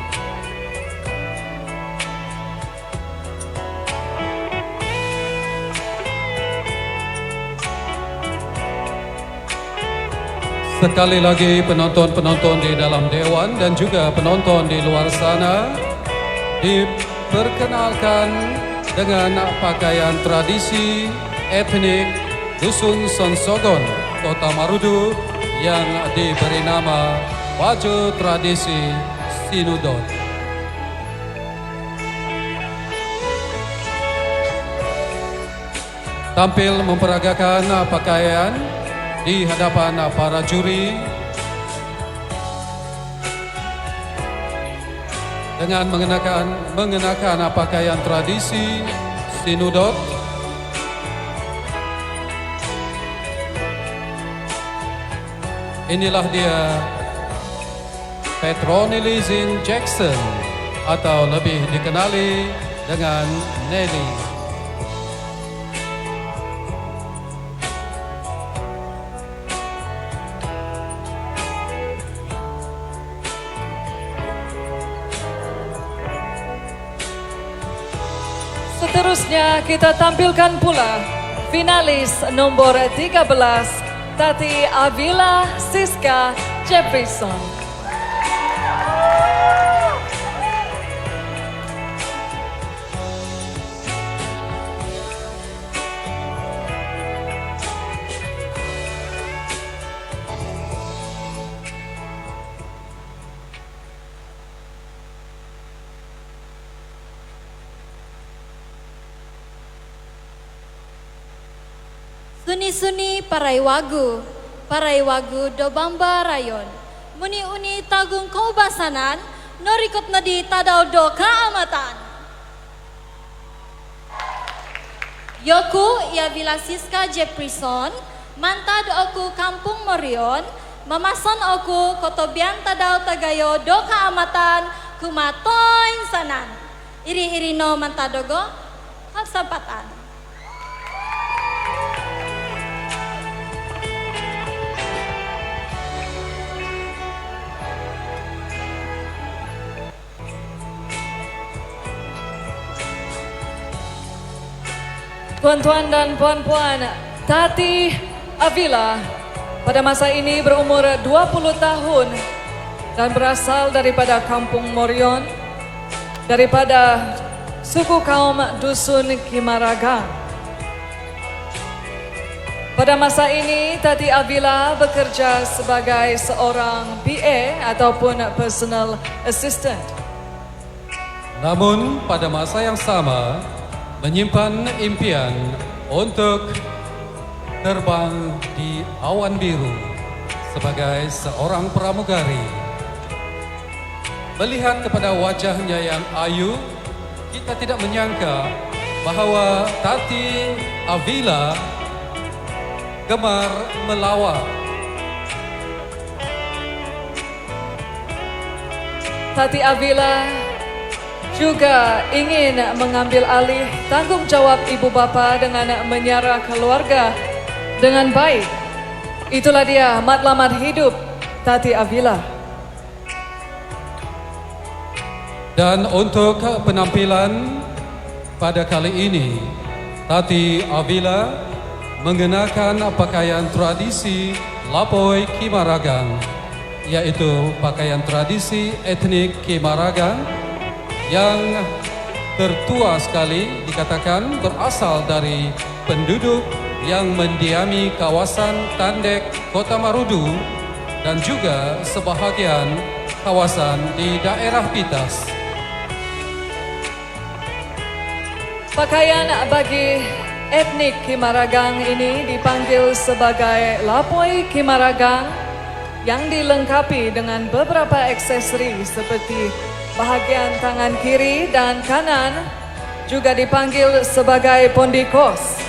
Sekali lagi penonton-penonton di dalam dewan dan juga penonton di luar sana diperkenalkan dengan pakaian tradisi etnik Dusun Sonsogon, Kota Marudu yang diberi nama baju tradisi Sinudot. Tampil memperagakan pakaian di hadapan para juri dengan mengenakan pakaian tradisi Sinudot. Inilah dia Petronelli Jackson atau lebih dikenali dengan Nelly. Seterusnya kita tampilkan pula finalis nomor 13, Tati Avila Siska Jefferson. Suni-suni parai wagu do Bamba rayon. Muni-uni tagung kaubasanan, norikot nadi tadau do kaamatan. Yoku ia Vila Siska Jefferson, mantad oku Kampung Morion, mamason oku kotobian tadau tagayo do kaamatan kumatoin sanan. Iri-iri no mantadogo kapsapatan. Tuan-tuan dan puan-puan, Tati Avila pada masa ini berumur 20 tahun dan berasal daripada Kampung Morion, daripada suku kaum Dusun Kimaragang. Pada masa ini, Tati Avila bekerja sebagai seorang PA ataupun personal assistant. Namun pada masa yang sama, menyimpan impian untuk terbang di awan biru sebagai seorang pramugari. Melihat kepada wajahnya yang ayu, kita tidak menyangka bahawa Tati Avila gemar melawat. Tati Avila juga ingin mengambil alih tanggung jawab ibu bapa dengan menyara keluarga dengan baik. Itulah dia matlamat hidup Tati Avila. Dan untuk penampilan pada kali ini Tati Avila mengenakan pakaian tradisi Lapoi Kimaragang, yaitu pakaian tradisi etnik Kimaragang yang tertua sekali, dikatakan berasal dari penduduk yang mendiami kawasan Tandek, Kota Marudu dan juga sebahagian kawasan di daerah Pitas. Pakaian bagi etnik Kimaragang ini dipanggil sebagai Lapoi Kimaragang yang dilengkapi dengan beberapa aksesori seperti bahagian tangan kiri dan kanan juga dipanggil sebagai pondikos.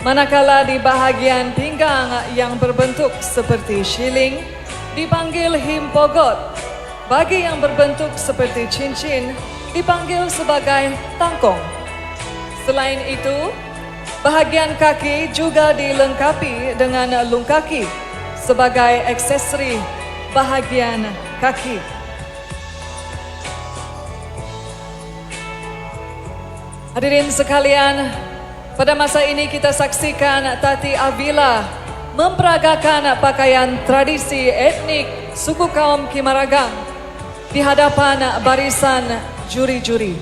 Manakala di bahagian pinggang yang berbentuk seperti shilling dipanggil himpogot. Bagi yang berbentuk seperti cincin dipanggil sebagai tangkong. Selain itu, bahagian kaki juga dilengkapi dengan lungkaki sebagai aksesori bahagian kaki. Hadirin sekalian, pada masa ini kita saksikan Tati Avila memperagakan pakaian tradisi etnik suku kaum Kimaragang di hadapan barisan juri-juri.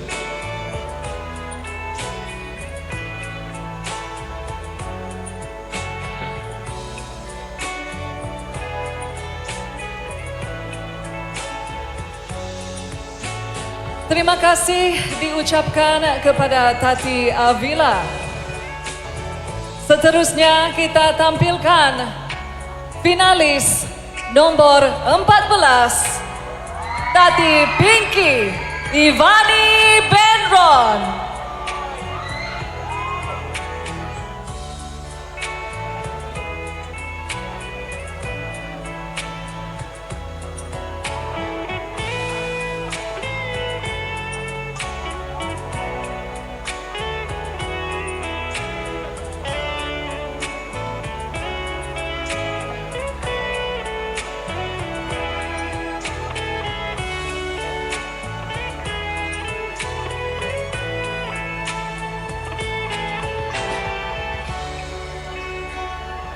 Terima kasih diucapkan kepada Tati Avila. Seterusnya kita tampilkan finalis nomor 14, Tati Pinky Ivani Benron.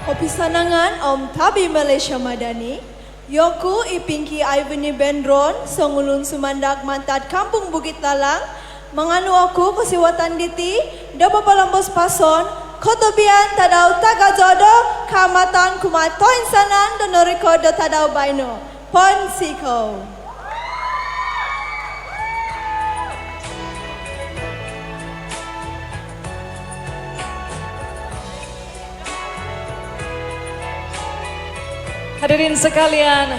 Opisanangan Om Tabi Malaysia Madani, Yoku Ipinki Ivani Benron, Songulun Sumandak Mantat Kampung Bukit Talang, Menganu Oku Kesiwatan Diti, Dapapalambos Pason, Kotobian Tadau Tagajodo, Kamatan Kumat Toin Sanan, Donoriko Do Tadau Baino, Pon Siko. Hadirin sekalian,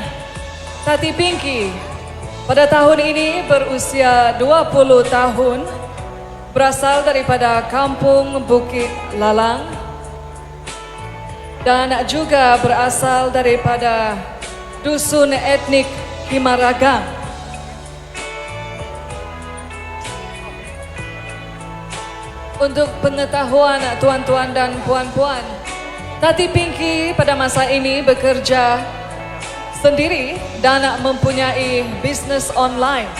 Tati Pinky pada tahun ini berusia 20 tahun, berasal daripada Kampung Bukit Lalang dan juga berasal daripada dusun etnik Kimaragang. Untuk pengetahuan tuan-tuan dan puan-puan, Tati Pinky pada masa ini bekerja sendiri dan mempunyai bisnes online.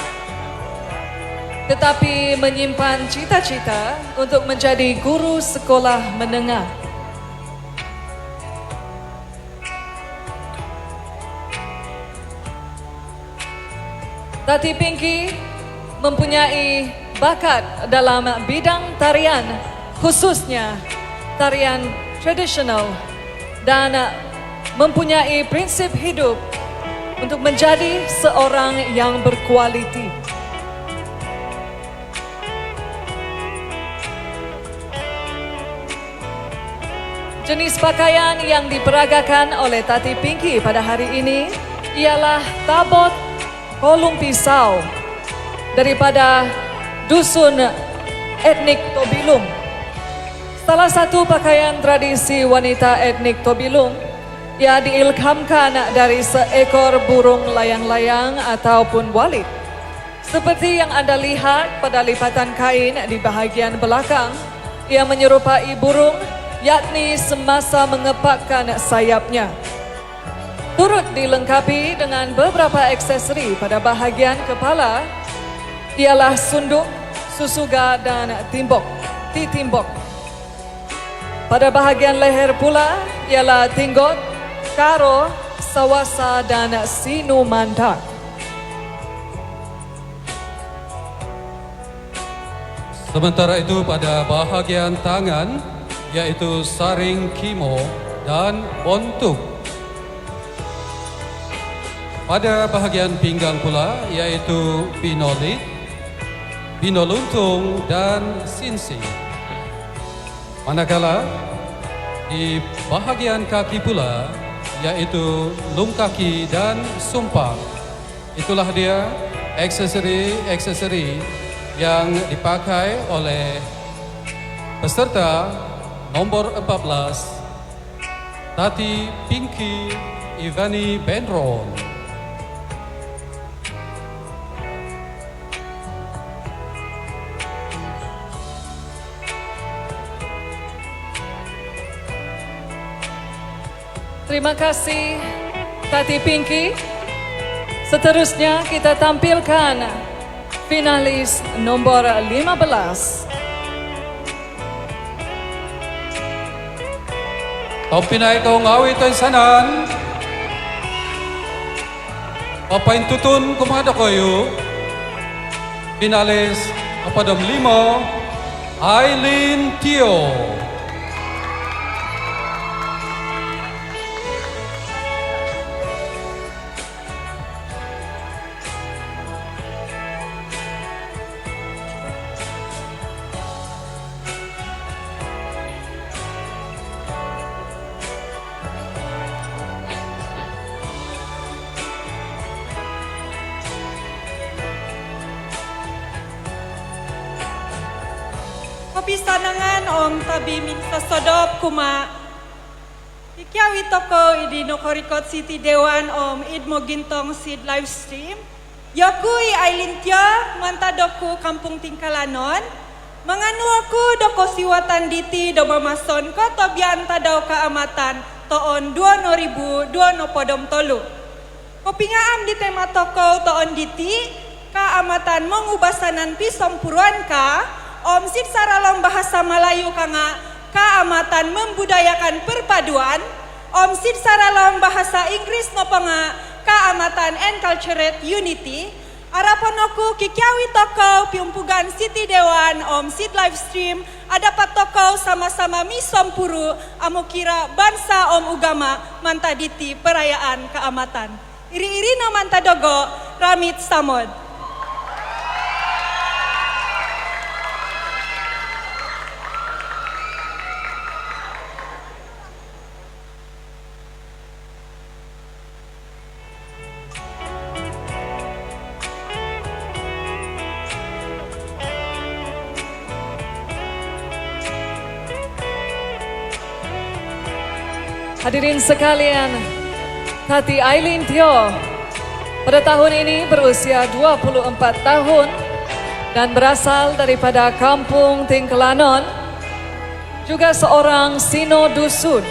Tetapi menyimpan cita-cita untuk menjadi guru sekolah menengah. Tati Pinky mempunyai bakat dalam bidang tarian, khususnya tarian tradisional, dan mempunyai prinsip hidup untuk menjadi seorang yang berkualiti. Jenis pakaian yang diperagakan oleh Tati Pinky pada hari ini ialah tabot kolung pisau daripada dusun etnik Tobilung. Salah satu pakaian tradisi wanita etnik Tobilung, ia diilhamkan dari seekor burung layang-layang ataupun walit. Seperti yang Anda lihat pada lipatan kain di bahagian belakang, ia menyerupai burung, yakni semasa mengepakkan sayapnya. Turut dilengkapi dengan beberapa aksesori pada bahagian kepala, ialah sunduk, susuga dan titimbok. Pada bahagian leher pula ialah tinggot, karo, sawasa dan sinumandak. Sementara itu pada bahagian tangan yaitu saring kimo dan bontuk. Pada bahagian pinggang pula yaitu pinolit, pinoluntung dan sinsing. Manakala di bahagian kaki pula yaitu lung kaki dan sumpah. Itulah dia aksesori yang dipakai oleh peserta nomor 14 Tati Pinky Ivani Benron. Terima kasih Tati Pinky. Seterusnya kita tampilkan finalis nomor 15. Tampinay ko ngawi to'y sanan. Papain tutun kumada koyo. Finalis apadam 5, Aileen Tio. Pisanangan om tabi minsa sodop kuma ikiawi toko idi nokorikot City Dewan om idmo gintong sid live stream yakui Aileen Tia mantadoku kampung Tingkalanon manganu aku doko siwatan diti do mamason ko tobian tadaw kaamatan toon 2023 kopingaam di tema toko toon diti kaamatan mengubasanan pisom puruan ka Om Sid Saralom bahasa Melayu kanga kaamatan membudayakan perpaduan. Om Sid Saralom bahasa Inggris noponga kaamatan enculturate unity. Araponoku kikiawi toko piumpugan City Dewan Om Sid live stream ada patoko sama-sama misom puru amukira bangsa Om Ugama mantaditi perayaan kaamatan. Iri-iri no mantadogo Ramit Samod. Hadirin sekalian, Tati Aileen Tio pada tahun ini berusia 24 tahun dan berasal daripada kampung Tingkalanon, juga seorang Sino Dusun.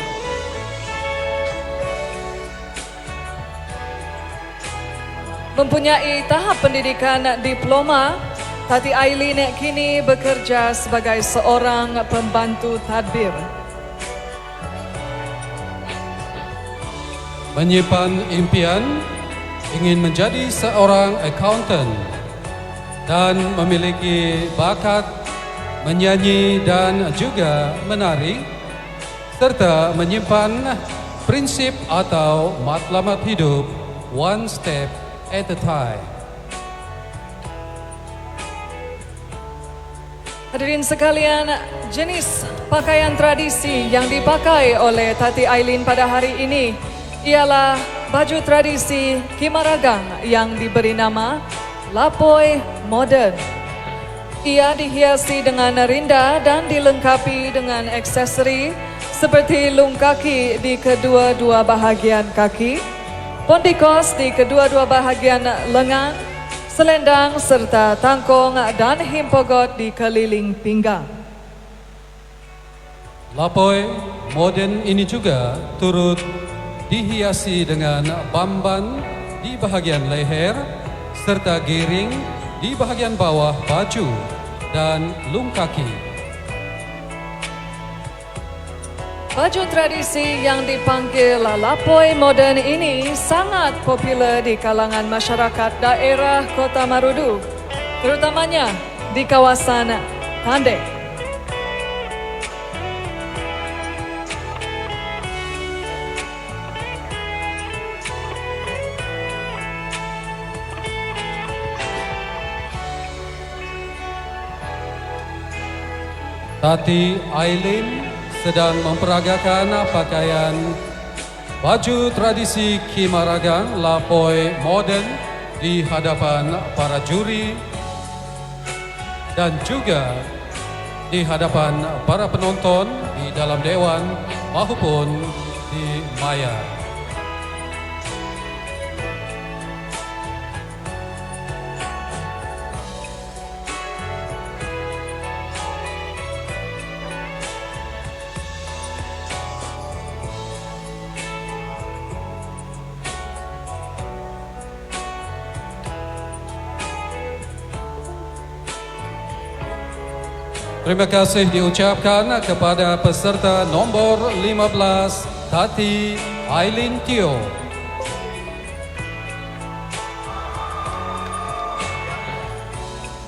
Mempunyai tahap pendidikan diploma, Tati Aileen kini bekerja sebagai seorang pembantu tadbir. Menyimpan impian ingin menjadi seorang accountant dan memiliki bakat menyanyi dan juga menari serta menyimpan prinsip atau matlamat hidup one step at a time. Hadirin sekalian, jenis pakaian tradisi yang dipakai oleh Tati Aileen pada hari ini ialah baju tradisi Kimaragang yang diberi nama Lapoi Modern. Ia dihiasi dengan rinda dan dilengkapi dengan aksesori seperti lung kaki di kedua-dua bahagian kaki, pondikos di kedua-dua bahagian lengan, selendang serta tangkong dan himpogot di keliling pinggang. Lapoi Modern ini juga turut dihiasi dengan bamban di bahagian leher serta giring di bahagian bawah baju. dan lung kaki. Baju tradisi yang dipanggil lapoi moden ini sangat popular di kalangan masyarakat daerah Kota Marudu, terutamanya di kawasan Tandek. Tati Aileen sedang memperagakan pakaian baju tradisi Kimaragang lapoi moden di hadapan para juri dan juga di hadapan para penonton di dalam dewan maupun di maya. Terima kasih diucapkan kepada peserta nombor 15, Tati Aileen Teo.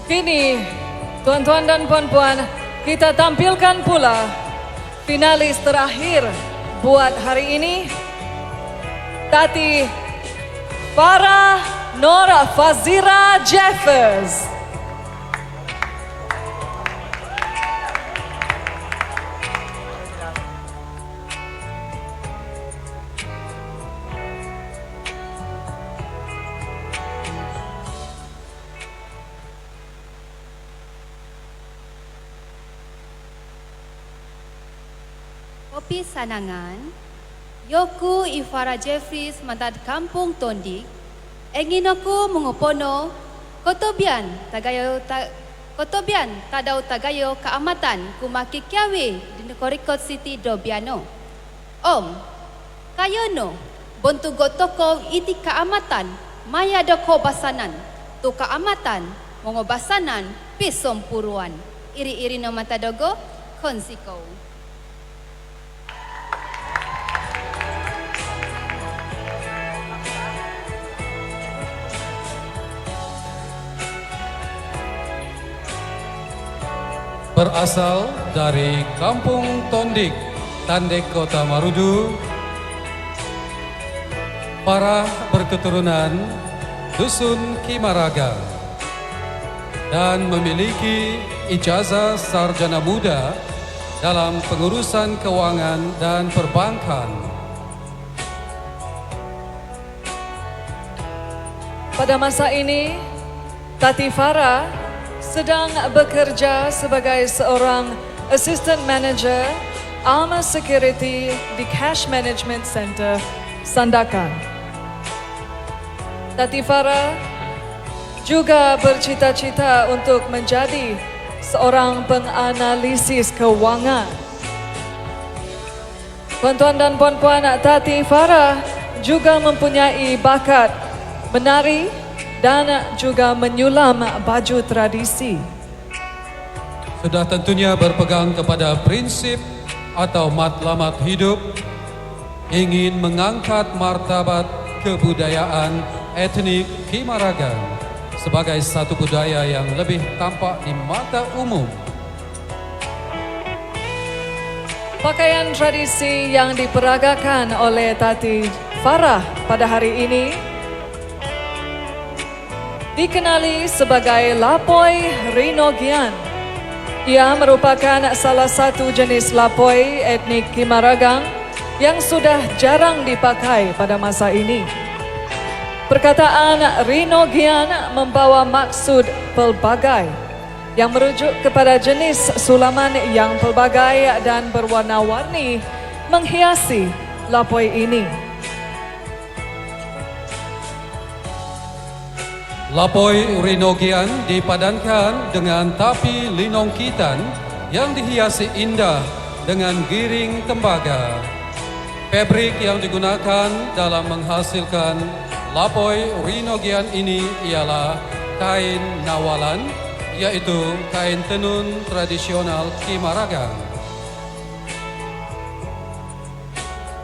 Kini, tuan-tuan dan puan-puan, kita tampilkan pula finalis terakhir buat hari ini, Tati Farah Nur Fazira Jeffers. Kopi Sanangan, Yoku Ifara Jeffries mantat Kampung Tondik, ingin aku mengupono Kotobian Tadau Tagayo Keamatan Kumaki Kiawe di Korikot City Dobiano. Om, kayono bontu gotoko iti keamatan maya doko basanan tu keamatan mongobasanan pisom puruan iri-iri no matadogo konsiko. Berasal dari Kampung Tondik, Tandek, Kota Marudu, Farah berketurunan Dusun Kimaragang dan memiliki ijazah sarjana muda dalam pengurusan keuangan dan perbankan. Pada masa ini, Tati Farah sedang bekerja sebagai seorang Assistant Manager Armor Security di Cash Management Center, Sandakan. Tati Farah juga bercita-cita untuk menjadi seorang penganalisis keuangan. Tuan-tuan dan puan-puan, Tati Farah juga mempunyai bakat menari dan juga menyulam baju tradisi. Sudah tentunya berpegang kepada prinsip atau matlamat hidup, ingin mengangkat martabat kebudayaan etnik Kimaragang sebagai satu budaya yang lebih tampak di mata umum. Pakaian tradisi yang diperagakan oleh Tati Farah pada hari ini dikenali sebagai lapoi Rinogian. Ia merupakan salah satu jenis lapoi etnik Kimaragang yang sudah jarang dipakai pada masa ini. Perkataan Rinogian membawa maksud pelbagai yang merujuk kepada jenis sulaman yang pelbagai dan berwarna-warni menghiasi lapoi ini. Lapoi Rinogian dipadankan dengan tapi linongkitan yang dihiasi indah dengan giring tembaga. Fabrik yang digunakan dalam menghasilkan lapoi Rinogian ini ialah kain nawalan yaitu kain tenun tradisional Kimaragang.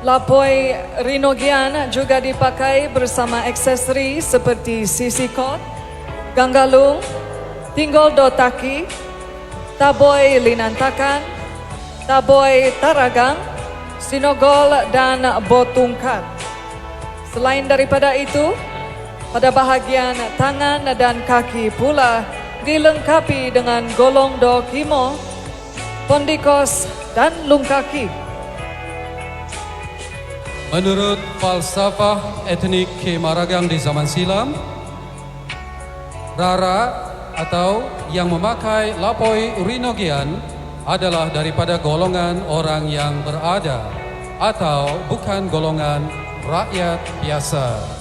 Lapoi Rinogian juga dipakai bersama aksesori seperti sisikot, ganggalung, tinggol dotaki, taboi linantakan, taboi taragang, sinogol dan botungkat. Selain daripada itu, pada bahagian tangan dan kaki pula dilengkapi dengan golong do kimo, pondikos dan lungkaki. Menurut falsafah etnik Kimaragang di zaman silam, Rara atau yang memakai lapoi Rinogian adalah daripada golongan orang yang berada atau bukan golongan rakyat biasa.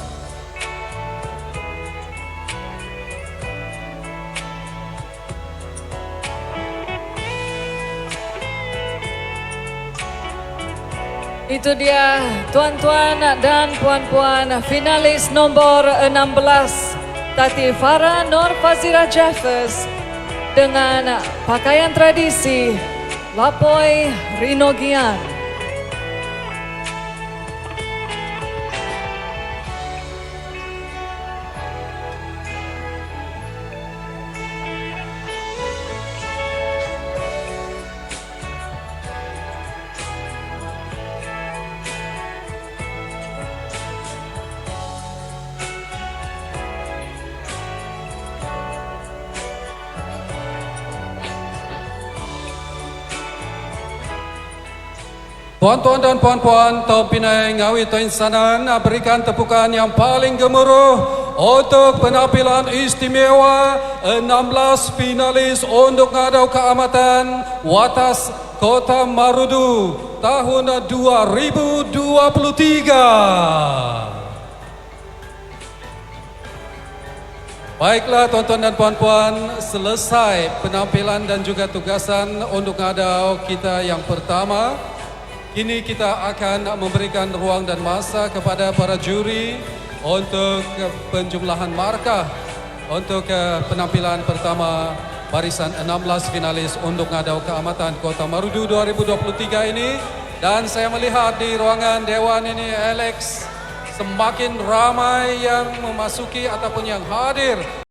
Itu dia tuan-tuan dan puan-puan finalis nomor 16 Tati Farah Nur Fazira Jeffers dengan pakaian tradisi lapoi Rinogian. Tuan-tuan dan puan-puan, Tom Pinai Ngawi Toin Sanan berikan tepukan yang paling gemuruh untuk penampilan istimewa 16 finalis untuk ngadau keamatan Watas Kota Marudu tahun 2023. Baiklah tuan-tuan dan puan-puan, selesai penampilan dan juga tugasan untuk ngadau kita yang pertama. Kini kita akan memberikan ruang dan masa kepada para juri untuk penjumlahan markah untuk penampilan pertama barisan 16 finalis untuk ngadau keamatan Kota Marudu 2023 ini. Dan saya melihat di ruangan Dewan ini, Alex, semakin ramai yang memasuki ataupun yang hadir.